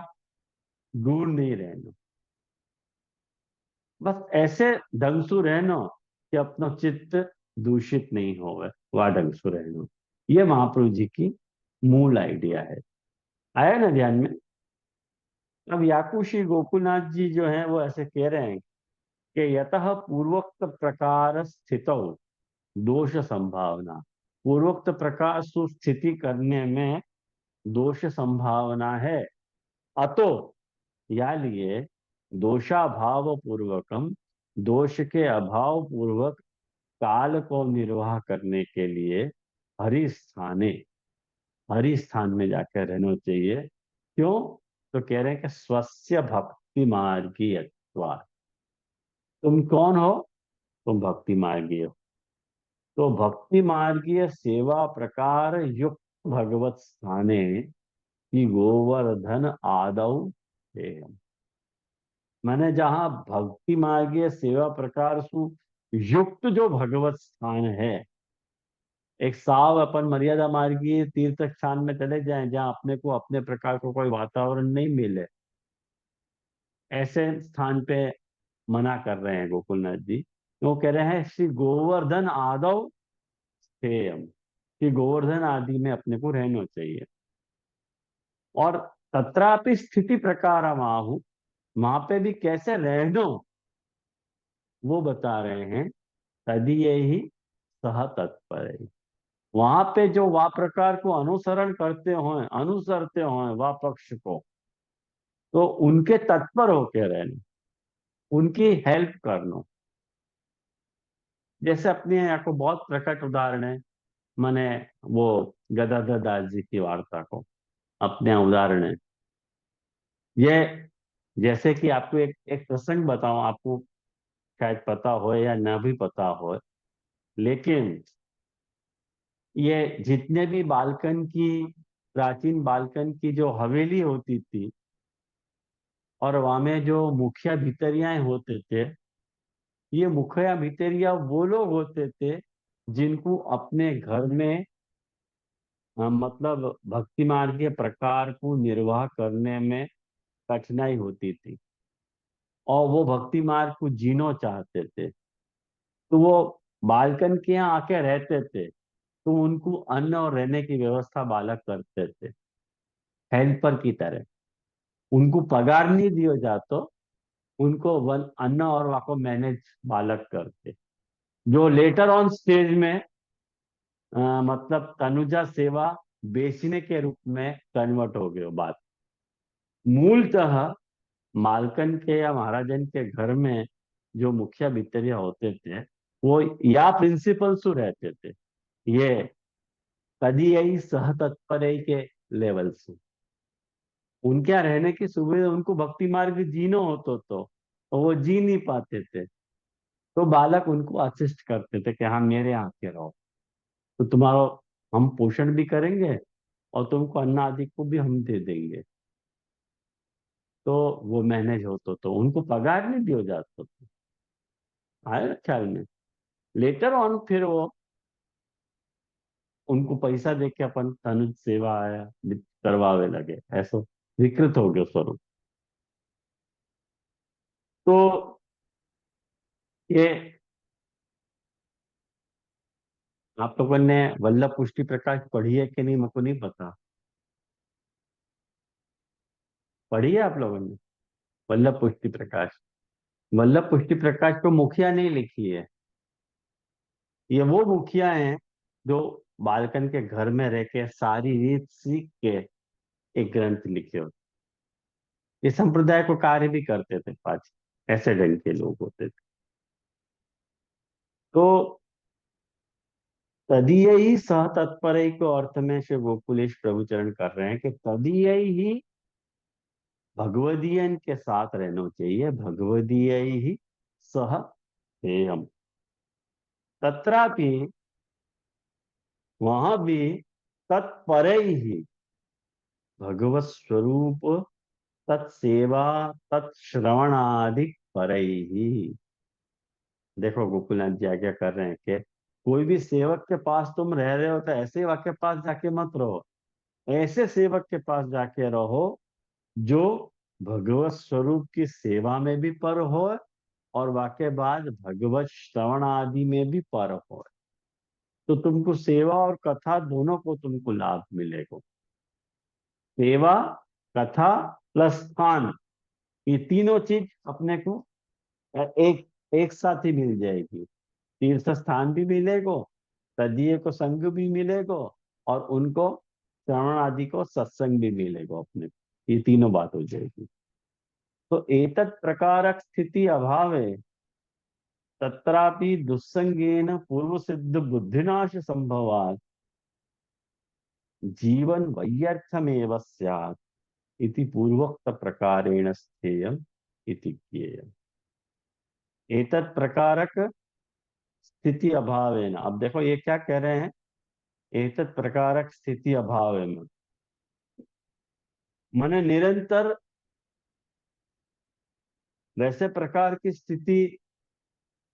दूर नहीं रहना, बस ऐसे ढंग से रहना कि अपना चित्त दूषित नहीं होवे, वह ढंग से रहना। ये महाप्रभु जी की मूल आइडिया है। आया ना ध्यान में। अब याकुशी गोकुलनाथ जी जो है वो ऐसे कह रहे हैं कि यतः पूर्वोक्त प्रकार स्थितौ दोष संभावना, पूर्वोक्त प्रकार सुस्थिति करने में दोष संभावना है। अतो या लिए दोषाभाव पूर्वकम, दोष के अभाव पूर्वक काल को निर्वाह करने के लिए हरिस्थाने, हरिस्थान में जाकर रहना चाहिए। क्यों? तो कह रहे हैं कि स्वस्य भक्ति मार्गीयत्वा। तुम कौन हो? तुम भक्ति मार्गीय हो, तो भक्ति मार्गीय सेवा प्रकार युक्त भगवत स्थाने की गोवर्धन आदौ है। मैंने जहां भक्ति मार्गीय सेवा प्रकार सु युक्त जो भगवत स्थान है, एक साव अपन मर्यादा मार्गीय तीर्थ स्थान में चले जाएं जहां अपने को अपने प्रकार को कोई वातावरण नहीं मिले, ऐसे स्थान पे मना कर रहे हैं गोकुलनाथ जी। वो कह रहे हैं श्री गोवर्धन आदौ स्थेयम, कि गोवर्धन आदि में अपने को रहना चाहिए। और तत्रापि स्थिति प्रकार आहु, वहां पे भी कैसे रहना वो बता रहे हैं। तदीय ही सह तत्पर है, वहां पे जो वा प्रकार को अनुसरण करते हो, अनुसरते हो वा पक्ष को, तो उनके तत्पर होके रहना, उनकी हेल्प करना। जैसे अपने यहाँ को बहुत प्रकट उदाहरण है, मैंने वो गदाधर दास जी की वार्ता को अपने यहाँ उदाहरण है। ये जैसे कि आपको एक प्रसंग बताऊं, आपको शायद पता हो या ना भी पता हो, लेकिन ये जितने भी बालकन की, प्राचीन बालकन की जो हवेली होती थी, और वहां में जो मुखिया भितरिया होते थे, ये मुखिया भितरिया वो लोग होते थे जिनको अपने घर में मतलब भक्ति मार्ग के प्रकार को निर्वाह करने में कठिनाई होती थी, और वो भक्ति मार्ग को जीना चाहते थे, तो वो बालकन के यहाँ आके रहते थे, तो उनको अन्न और रहने की व्यवस्था बालक करते थे, हेल्पर की तरह। उनको पगार नहीं दिया जाता, उनको वन अन्न और वहाँ को मैनेज बालक करते, जो लेटर ऑन स्टेज में मतलब तनुजा सेवा बेचने के रूप में कन्वर्ट हो गए बात। मूलतः मालकन के या महाराजन के घर में जो मुखिया भितरिया होते थे, वो या प्रिंसिपल सु रहते थे, ये कदी यही सह तत्पर के लेवल से उनके यहाँ रहने की सुविधा, उनको भक्ति मार्ग जीना होता तो वो जी नहीं पाते थे, तो बालक उनको असिस्ट करते थे कि हाँ मेरे यहाँ के रहो, तो तुम्हारा हम पोषण भी करेंगे और तुमको अन्न आदि को भी हम दे देंगे। तो वो मैनेज होता, तो उनको पगार नहीं दिया जाता था, आया ना ख्याल में। लेटर ऑन फिर वो उनको पैसा दे के अपन तनुज सेवा आया करवावे लगे, ऐसा विकृत हो गया स्वरूप। तो ये आप लोगों ने वल्लभ पुष्टि प्रकाश पढ़ी है कि नहीं, मेरे को नहीं पता। पढ़ी है आप लोगों ने वल्लभ पुष्टि प्रकाश? वल्लभ पुष्टि प्रकाश को मुखिया नहीं लिखी है, ये वो मुखिया हैं जो बालकन के घर में रह के सारी रीत सीख के एक ग्रंथ लिखे हो। इस संप्रदाय को कार्य भी करते थे, पांच ऐसे ढंग के लोग होते थे। तो तदीय ही सह तत्पर को अर्थ में श्री गोकुलेश प्रभुचरण कर रहे हैं कि तदीय ही भगवदीयन के साथ रहना चाहिए, भगवदीय ही सह हेयम। तत्रापि वहां भी तत्पर ही भगवत स्वरूप तत्सेवा तत्श्रवणादि पर ही। देखो गोकुलनाथ जी आज्ञा कर रहे हैं कि कोई भी सेवक के पास तुम रह रहे हो तो ऐसे ही वाके पास जाके मत रहो, ऐसे सेवक के पास जाके रहो जो भगवत स्वरूप की सेवा में भी पर हो और वाके बाद भगवत श्रवण आदि में भी पर हो, तो तुमको सेवा और कथा दोनों को तुमको लाभ मिलेगा। सेवा, कथा प्लस स्थान, ये तीनों चीज अपने को एक एक साथ ही मिल जाएगी। तीर्थ स्थान भी मिलेगा, तदीय को संग भी मिलेगा, और उनको श्रवण आदि को सत्संग भी मिलेगा अपने को। ये तीनों बात हो जाएगी। तो एतत् प्रकारक स्थिति अभावे तत्रापि दुस्संगेन पूर्व सिद्ध बुद्धिनाश संभवात् जीवन वैयर्थमेव स्यात् इति पूर्वोक्त प्रकारेण स्थेयम् इति ज्ञेयम्। एतत् प्रकारक स्थिति अभावेन, अब देखो ये क्या कह रहे हैं, एतत् प्रकारक स्थिति अभावेन माने निरंतर वैसे प्रकार की स्थिति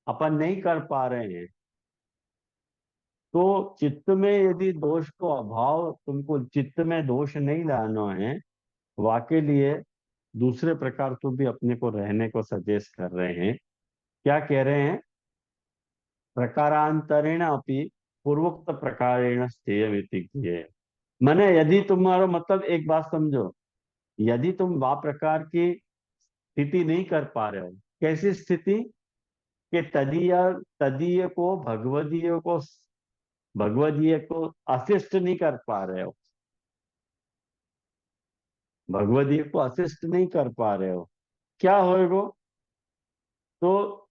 अपन नहीं कर पा रहे हैं, तो चित्त में यदि दोष को अभाव, तुमको चित्त में दोष नहीं लाना है, वाके लिए दूसरे प्रकार तो भी अपने को रहने को सजेस्ट कर रहे हैं। क्या कह रहे हैं? प्रकारांतरेण अपि पूर्वोक्त प्रकारेण स्थेयमिति ज्ञेय। माने यदि तुम्हारा मतलब, एक बात समझो, यदि तुम वा प्रकार की स्थिति नहीं कर पा रहे हो, कैसी स्थिति? कि तदीय तदीय को भगवदीय को असिस्ट नहीं कर पा रहे हो, भगवदीय को असिस्ट नहीं कर पा रहे हो, क्या होएगा? तो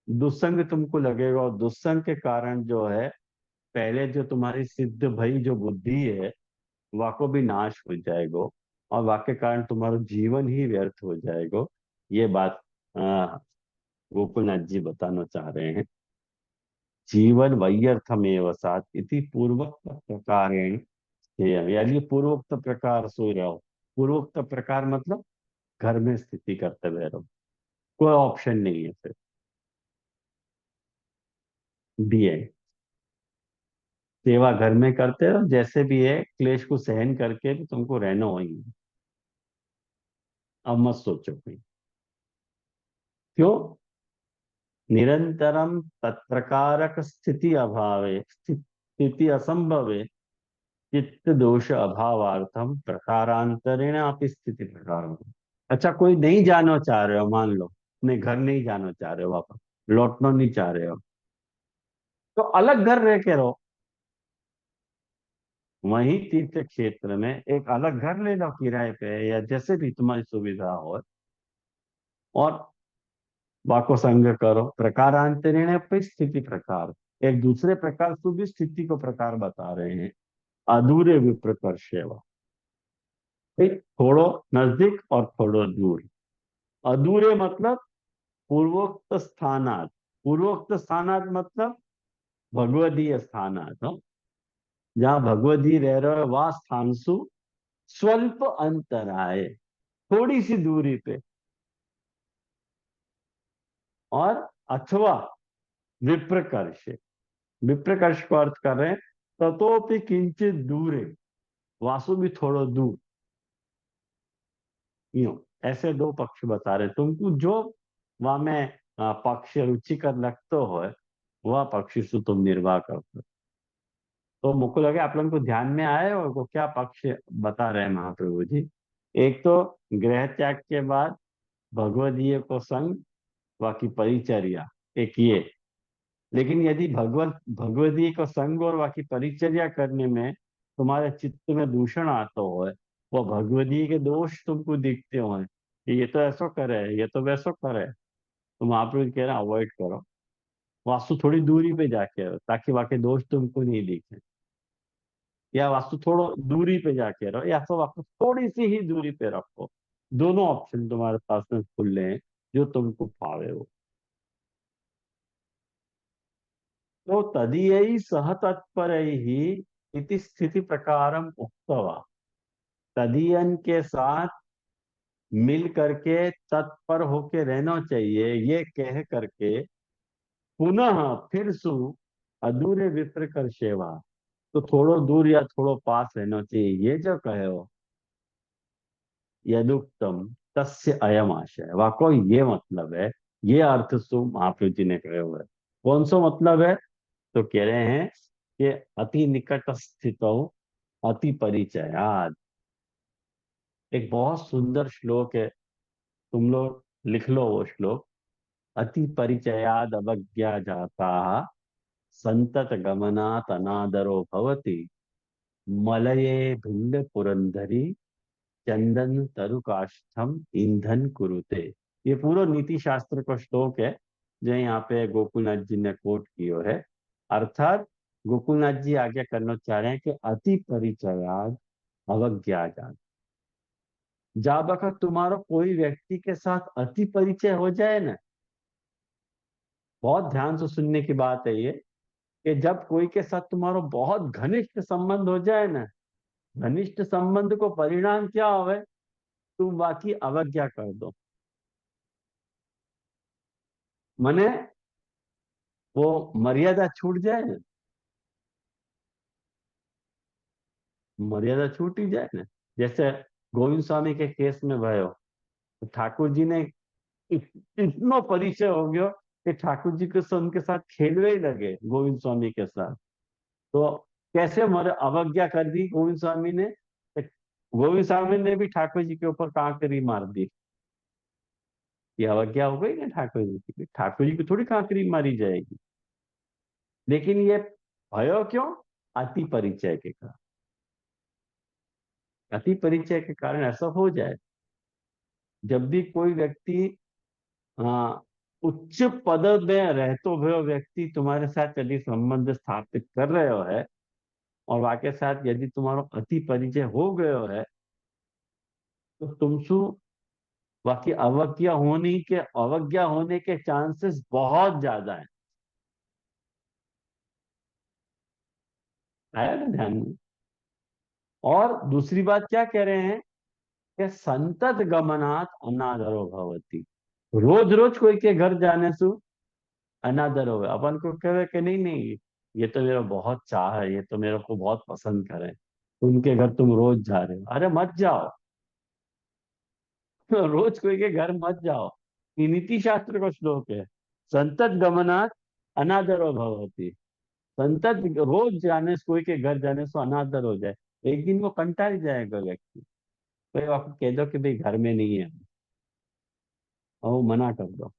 दुस्संग तुमको लगेगा, और दुस्संग के कारण जो है, पहले जो तुम्हारी सिद्ध भई जो बुद्धि है, वाको भी नाश हो जाएगा, और वाके कारण तुम्हारा जीवन ही व्यर्थ हो जाएगा। ये बात गोकुलनाथ जी बताना चाह रहे हैं। जीवन वैयर्थमेव सात इति पूर्वोक्त प्रकारेण स्थेयम्, यानी पूर्वोक्त प्रकार सो रहो। पूर्वोक्त प्रकार मतलब घर में स्थिति करते हुए रहो, कोई ऑप्शन नहीं है फिर। बी सेवा घर में करते रहो, जैसे भी है क्लेश को सहन करके भी तुमको रहना होगी। अब मत सोचो कोई क्यों। निरंतरम तत्प्रकारक स्थिति अभावे स्थिति असंभवे चित्त दोष अभावार्थम प्रकारांतरेण आप स्थिति प्रकार। अच्छा, कोई नहीं जाना चाह रहे हो, मान लो अपने घर नहीं जाना चाह रहे हो, वापस लौटना नहीं चाह रहे हो, तो अलग घर रह के रहो। वहीं तीर्थ क्षेत्र में एक अलग घर ले लो किराए पे, या जैसे भी तुम्हारी सुविधा हो, और वाको संग करो। प्रकारांतरेण अपि स्थिति प्रकार, एक दूसरे प्रकार से भी स्थिति को प्रकार बता रहे हैं। अधूरे विप्रकर्ष सेवा, थोड़ो नजदीक और थोड़ो दूर। अधूरे मतलब पूर्वोक्त स्थानात, पूर्वोक्त स्थानात मतलब भगवदीय स्थानात, जहाँ भगवदी रह रहे हो वह स्थान सु स्वल्प अंतर आए, थोड़ी सी दूरी पे। और अथवा विप्रकर्ष, विप्रकर्ष को अर्थ कर रहे हैं ततोपि किंचित दूरे, वासु भी थोड़ा दूर। यूं ऐसे दो पक्ष बता रहे, तुमको जो वहां में पक्ष रुचिकर लगते हो वह पक्षी से तुम निर्वाह करते हो। तो मुझको लगे आप लोगों को ध्यान में आए हो को क्या पक्ष बता रहे हैं महाप्रभु जी। एक तो गृह त्याग के बाद भगवदीय को संग, बाकी परिचर्या, एक ये। लेकिन यदि भगवदीय को संग और बाकी परिचर्या करने में तुम्हारे चित्त में दूषण आता हो, वो भगवदीय के दोष तुमको दिखते हो, ये तो ऐसा करे, ये तो वैसा करे, तो महाप्रभु कह रहे अवॉइड करो, वास्तु थोड़ी दूरी पे जाके रहो ताकि बाकी दोष तुमको नहीं दिखे। या वास्तु थोड़ा दूरी पे जाके रहो, या तो वास्तु थोड़ी सी ही दूरी पे रखो। दोनों ऑप्शन तुम्हारे पास में खुले हैं, जो तुमको फावे हो। तो तदीय सह तत्पर ही इति स्थिति प्रकारम उक्तवा, तदीयन के साथ मिल करके तत्पर होके रहना चाहिए, ये कह करके पुनः फिर सु अधूरे विप्र कर सेवा, तो थोड़ो दूर या थोड़ो पास रहना चाहिए, ये जो कहे हो यदुक्तम तस्य अयम आशय, वाको ये मतलब है, ये अर्थ सु महाप्रभु जी ने कहे हुए। कौन सा मतलब है, तो कह रहे हैं कि अति निकट स्थितो अति परिचयाद। एक बहुत सुंदर श्लोक है, तुम लोग लिख लो वो श्लोक। अति परिचयाद अवज्ञा जाता संतत गमनात् अनादरो भवति, मलये भिंड पुरंधरी चंदन तरुकाष्ठम ईंधन कुरुते। ये पूरा नीति शास्त्र का श्लोक है जो यहाँ पे गोकुलनाथ जी ने कोट किया है। अर्थात गोकुलनाथ जी आगे करना चाह रहे हैं कि अति परिचयाद अवज्ञा जात, जब अगर तुम्हारा कोई व्यक्ति के साथ अति परिचय हो जाए ना, बहुत ध्यान से सुनने की बात है ये, कि जब कोई के साथ तुम्हारा बहुत घनिष्ठ संबंध हो जाए ना, घनिष्ठ संबंध को परिणाम क्या होवे, तुम बाकी अवज्ञा कर दो। मने वो मर्यादा छूट जाए ना, मर्यादा छूट ही जाए ना। जैसे गोविंद स्वामी के केस में भयो, तो ठाकुर जी ने इतना परिचय हो गया कि ठाकुर जी के उनके साथ खेलवे ही लगे गोविंद स्वामी के साथ। तो कैसे मर अवज्ञा कर दी गोविंद स्वामी ने, गोविंद स्वामी ने भी ठाकुर जी के ऊपर कांकरी मार दी। ये अवज्ञा हो गई ना ठाकुर जी की, ठाकुर जी की थोड़ी कांकरी मारी जाएगी। लेकिन ये भयो क्यों, अति परिचय के कारण। अति परिचय के कारण ऐसा हो जाए, जब भी कोई व्यक्ति उच्च पद में रहते हुए व्यक्ति तुम्हारे साथ यदि संबंध स्थापित कर रहे हो है, और वाके साथ यदि तुम्हारा अति परिचय हो गयो है, तो तुमसु बाकी अवज्ञा होने के चांसेस बहुत ज्यादा है। आया ना ध्यान में। और दूसरी बात क्या कह रहे हैं कि संतत गमनात् अनादरो भवति, रोज रोज कोई के घर जाने से अनादर हो। अपन को कहे कि नहीं नहीं ये तो मेरा बहुत चाह है, ये तो मेरे को बहुत पसंद करे, उनके घर तुम रोज जा रहे हो, अरे मत जाओ। रोज कोई के घर मत जाओ। ये नीति शास्त्र का श्लोक है, संतत गमनात अनादरो भवति। संतत रोज जाने से, कोई के घर जाने से अनादर हो जाए, एक दिन वो कंटाल जाएगा व्यक्ति। तो आपको कह दो कि भाई घर में नहीं है, और वो मना कर दो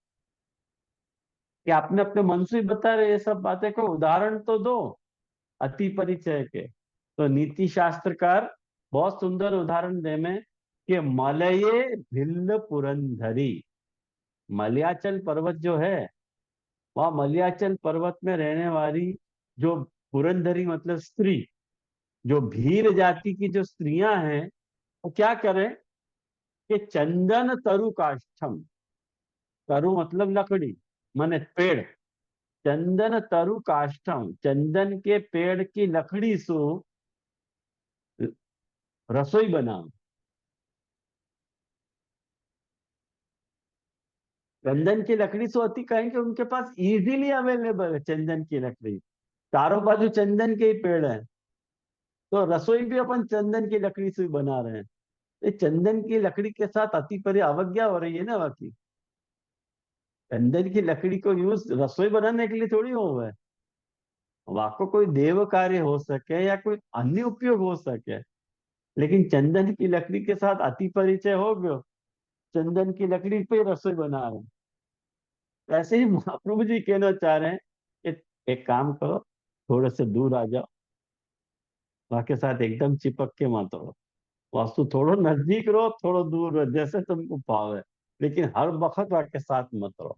कि आपने अपने मन से ही बता रहे ये सब बातें को, उदाहरण तो दो अति परिचय के। तो नीति शास्त्रकार बहुत सुंदर उदाहरण दे में कि मलये भिल्ल पुरंधरी। मलयाचल पर्वत जो है, वह मलयाचल पर्वत में रहने वाली जो पुरंधरी मतलब स्त्री, जो भील जाति की जो स्त्रियां हैं, वो क्या करें कि चंदन तरु काष्ठम, तरु मतलब लकड़ी माने पेड़, चंदन तरु काष्ठम, चंदन के पेड़ की लकड़ी से रसोई बनाओ। चंदन की लकड़ी से होती कहें कि उनके पास इजीली अवेलेबल है चंदन की लकड़ी, चारों बाजू चंदन के ही पेड़ है, तो रसोई भी अपन चंदन की लकड़ी से ही बना रहे हैं। ये चंदन की लकड़ी के साथ अति परी अवज्ञा हो रही है ना बाकी। चंदन की लकड़ी को यूज रसोई बनाने के लिए थोड़ी हो है, वाको कोई देव कार्य हो सके या कोई अन्य उपयोग हो सके, लेकिन चंदन की लकड़ी के साथ अति परिचय हो गयो, चंदन की लकड़ी पे रसोई बना रहे हैं। ऐसे ही महाप्रभु जी कहना चाह रहे हैं कि एक काम करो, थोड़े से दूर आ जाओ, वहां के साथ एकदम चिपक के मत रहो, वास्तु थोड़ो नजदीक रहो थोड़ो दूर रहो, जैसे तुमको भाव है, लेकिन हर वक्त वाके साथ मत रहो।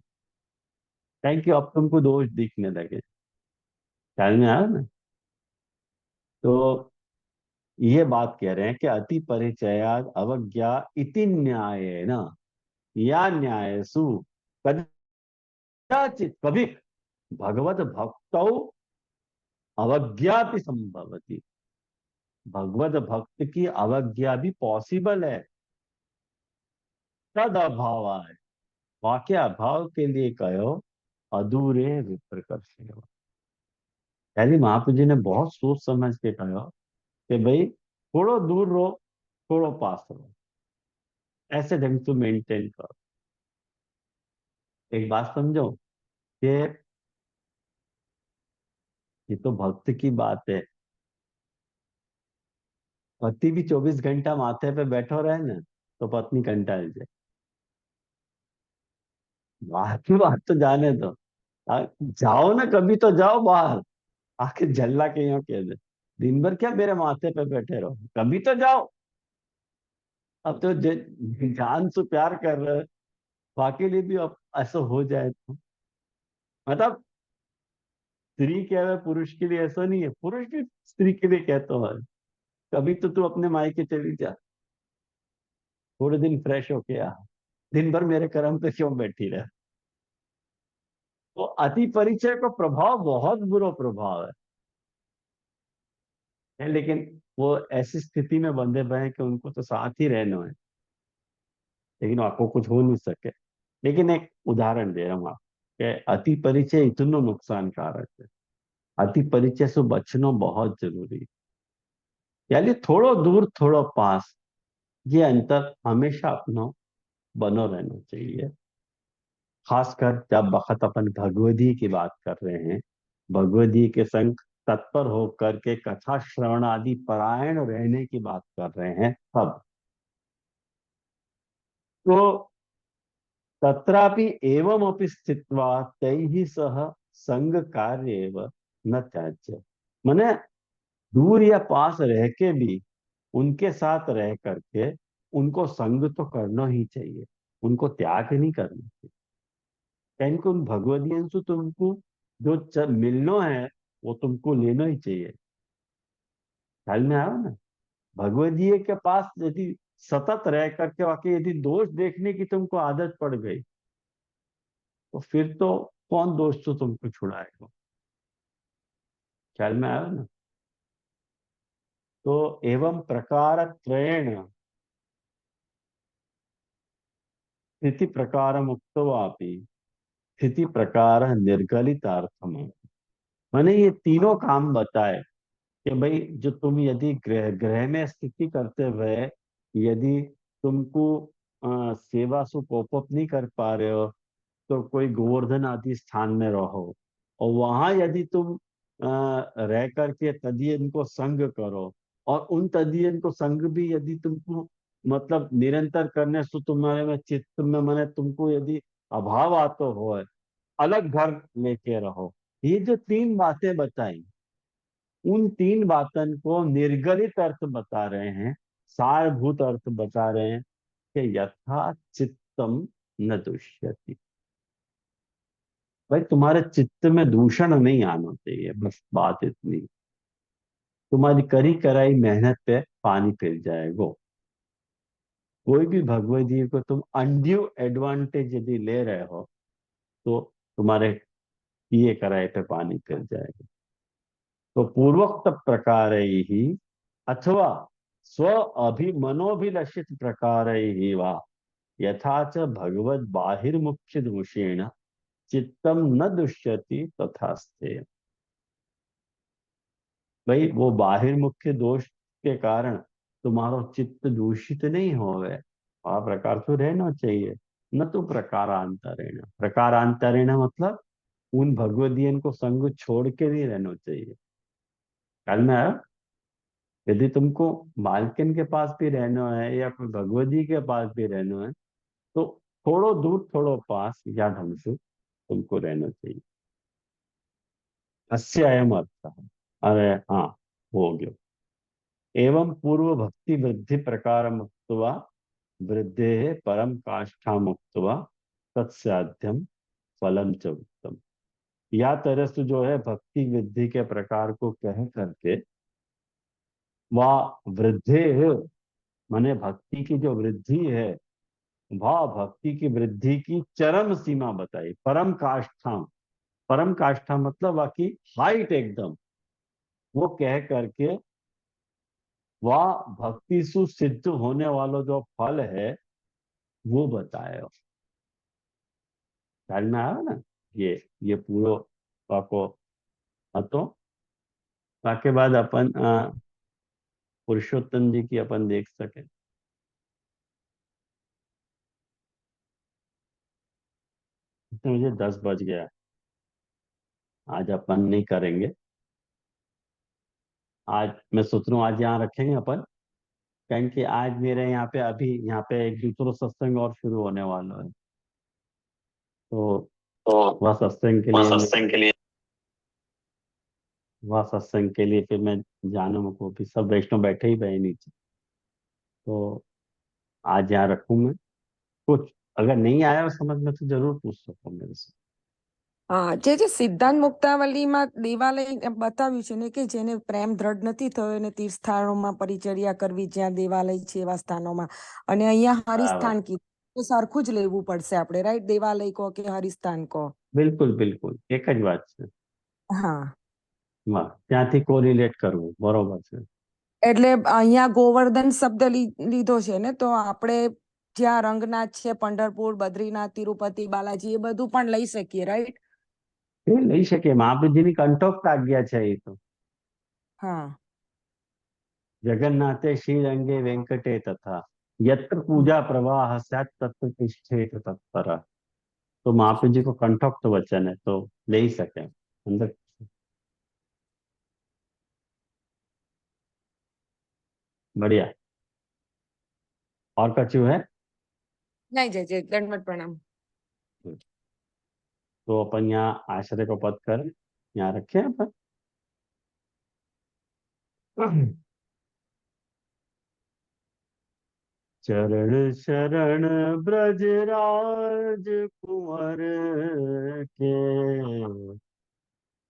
थैंक यू, अब तुमको दोष दिखने लगे। ख्याल में आया ना? तो ये बात कह रहे हैं कि अति परिचयाद अवज्ञा इति न्याय न, या न्यायसु कदाचित कभी भगवत भक्तौ अवज्ञा भी संभवती। भगवत भक्त की अवज्ञा भी पॉसिबल है। तद अभाव है, वाक्य अभाव के लिए कहो अधूरे विप्रकर्ष। यानी महाप्रभु जी ने बहुत सोच समझ के कहा कि भाई थोड़ो दूर रहो थोड़ो पास रहो, ऐसे ढंग से मेंटेन करो। एक बात समझो कि ये तो भक्त की बात है, पति भी 24 घंटा माथे पे बैठो रहे ना तो पत्नी कंटाल जाए। बाहर की बात तो जाने दो, जाओ ना कभी तो जाओ बाहर, आके झल्ला के यहाँ कह दे दिन भर क्या मेरे माथे पे बैठे रहो, कभी तो जाओ। अब तो जान से प्यार कर रहे हो, बाकी लिए भी अब ऐसा हो जाए तो मतलब स्त्री क्या है पुरुष के लिए ऐसा नहीं है, पुरुष भी स्त्री के लिए कहता है कभी तो तू अपने मायके चली जा, थोड़े दिन फ्रेश होके आ, दिन भर मेरे कर्म पे क्यों बैठी रहे। तो अति परिचय का प्रभाव बहुत बुरा प्रभाव है, लेकिन वो ऐसी स्थिति में बंधे हुए हैं कि उनको तो साथ ही रहना है, लेकिन आपको कुछ हो नहीं सके। लेकिन एक उदाहरण दे रहा हूँ आप कि अति परिचय इतना नुकसानकारक है, अति परिचय से बचना बहुत जरूरी है। यानी थोड़ो दूर थोड़ो पास, ये अंतर हमेशा अपना बनो रहना चाहिए। खासकर जब वक्त अपन भगवदी की बात कर रहे हैं, भगवदी के संग तत्पर होकर के कथा श्रवण आदि परायण रहने की बात कर रहे हैं तब तो तत्रापि एवमपि स्थित्वा तैहि सह संग कार्य एव न त्याज्य। माने दूर या पास रह के भी उनके साथ रह करके उनको संग तो करना ही चाहिए, उनको त्याग नहीं करना चाहिए। यानी कि उन भगवदियन से तुमको जो मिलना है वो तुमको लेना ही चाहिए। ख्याल में आया ना? भगवदीय के पास यदि सतत रह करके वाकई यदि दोष देखने की तुमको आदत पड़ गई तो फिर तो कौन दोष तो तुमको छुड़ाएगा। ख्याल में आया ना? तो एवं प्रकार त्रयेण स्थिति प्रकार मुक्तवापि स्थिति प्रकार निर्गलितार्थम। मैंने ये तीनों काम बताए कि भाई जो तुम यदि ग्रह ग्रह में स्थिति करते हुए यदि तुमको सेवा सुख उपप नहीं कर पा रहे हो, तो कोई गोवर्धन आदि स्थान में रहो, और वहां यदि तुम रह करके तदीयन को संग करो, और उन तदीयन को संग भी यदि तुमको मतलब निरंतर करने से तुम्हारे में चित्त में मैंने तुमको यदि अभाव आता हो, अलग घर लेके रहो। ये जो तीन बातें बताई, उन तीन बातन को निर्गलित अर्थ बता रहे हैं, सारभूत अर्थ बता रहे हैं कि यथा चित्तम न दुष्यति। भाई तुम्हारे चित्त में दूषण नहीं आना चाहिए, बस बात इतनी। तुम्हारी करी कराई मेहनत पे पानी फिर जाएगा। कोई भी भगवत जी को तुम अनड्यू एडवांटेज यदि ले रहे हो, तो तुम्हारे किए कराए पे पानी फिर जाएगा। तो पूर्वोक्त प्रकार ही अथवा स्व अभिमनोभिलषित प्रकार ही वा यथा च भगवत बाहिर्मुख्य दोषेण चित्तम न दुष्यति तथास्ते। भाई वो बाहिर्मुख्य दोष के कारण तुम्हारा चित्त दूषित नहीं होवे, आ प्रकार तो रहना चाहिए। न तो प्रकारांतरेण, प्रकारांतरेण मतलब उन भगवदीयन को संग छोड़ के नहीं रहना चाहिए। कल में आया, यदि तुमको मालकिन के पास भी रहना है या फिर भगवती के पास भी रहना है, तो थोड़ो दूर थोड़ो पास या ढंग से तुमको रहना चाहिए। अस्य अयम अर्थ। अरे हाँ, हो गया। एवं पूर्व भक्ति वृद्धि प्रकार मुक्त्वा वृद्धे परम काष्ठा मुक्त्वा तत्साध्यम फलम च उत्तम। या तरह से जो है भक्ति वृद्धि के प्रकार को कह करके वह वृद्धे, माने भक्ति की जो वृद्धि है, वह भक्ति की वृद्धि की चरम सीमा बताई। परम काष्ठा, परम काष्ठा मतलब बाकी हाइट एकदम, वो कह करके वह भक्ति सु सिद्ध होने वाला जो फल है वो बताया। ख्याल में आया ना? ये पूरा को। हाँ, तो ताके बाद अपन पुरुषोत्तम जी की अपन देख सके। तो मुझे 10 बज गया, आज अपन नहीं करेंगे। आज मैं सोच रहा हूँ आज यहाँ रखेंगे अपन, कारण कि आज मेरे यहाँ पे अभी यहाँ पे एक दूसरा सत्संग और शुरू होने वाला है। तो वह सत्संग के लिए वह सत्संग के लिए फिर मैं जाना, को भी सब वैष्णव बैठे ही बहे नीचे। तो आज यहाँ रखूं मैं। कुछ अगर नहीं आया हो समझ में तो जरूर पूछ सको मेरे से। હા જે સિદ્ધાંત મુક્તાવલીમાં દેવાલય બતાવ્યું છે ને કે જેને પ્રેમ દ્રઢ નથી થયો એને તીર્થસ્થાનોમાં પરિચર્યા કરવી જ્યાં દેવાલય છે એવા સ્થાનોમાં, અને અહીંયા બરાબર, હરિસ્થાન કીધું તો સરખું જ લેવું પડશે આપણે, રાઈટ? દેવાલય કહો કે હરિસ્થાન કહો. બિલકુલ બિલકુલ એક જ વાત છે. હા, વાહ, ત્યાંથી કોરિલેટ કરવું બરોબર છે. એટલે અહીંયા ગોવર્ધન શબ્દ લીધો છે ને, તો આપણે જ્યાં રંગનાથ છે, પંઢરપુર, બદ્રીનાથ, તિરુપતિ, બાલાજી એ બધું પણ લઈ શકીએ, રાઈટ? એ લઈ શકીએ, મહાપ્રભુજીની કંઠોક્ત આજ્ઞા છે એ તો. હા, जगन्नाथे श्रीरंगे वेंकटे तथा यत्र पूजा प्रवाह स्यात् तत्र तिष्ठेत तत्पर। तो महाप्रभु जी को कंठोक्त वचन है, तो ले ही सके अंदर। बढ़िया। और कछु है? नहीं जय जय, दंडवत प्रणाम। तो अपन यहाँ आश्रय को पद कर यहाँ रखे अपन। चरण शरण ब्रजराज कुंवर के,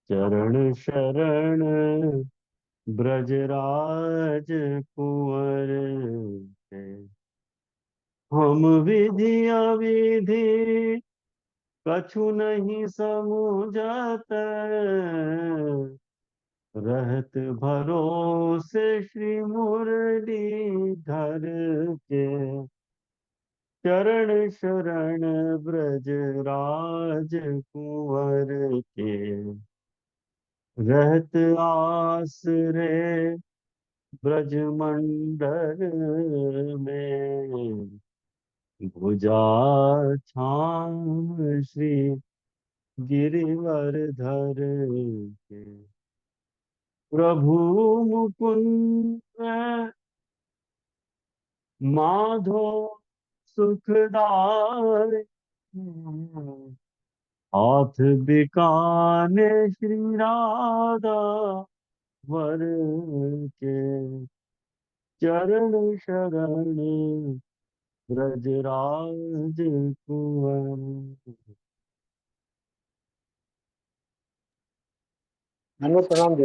चरण शरण ब्रजराज कुंवर के। हम विधिया विधि कछु नहीं समझत, रहत भरोसे श्री मुरलीधर के। चरण शरण ब्रजराज कुंवर के, रहत आसरे ब्रजमंडल में, भुजा छाम श्री गिरिवरधर के। प्रभु मुकुंद माधो सुखदाय, हाथ बिकाने श्री राधा वर के। चरण शरण ब्रजराज कुंवर। हमें प्रणाम।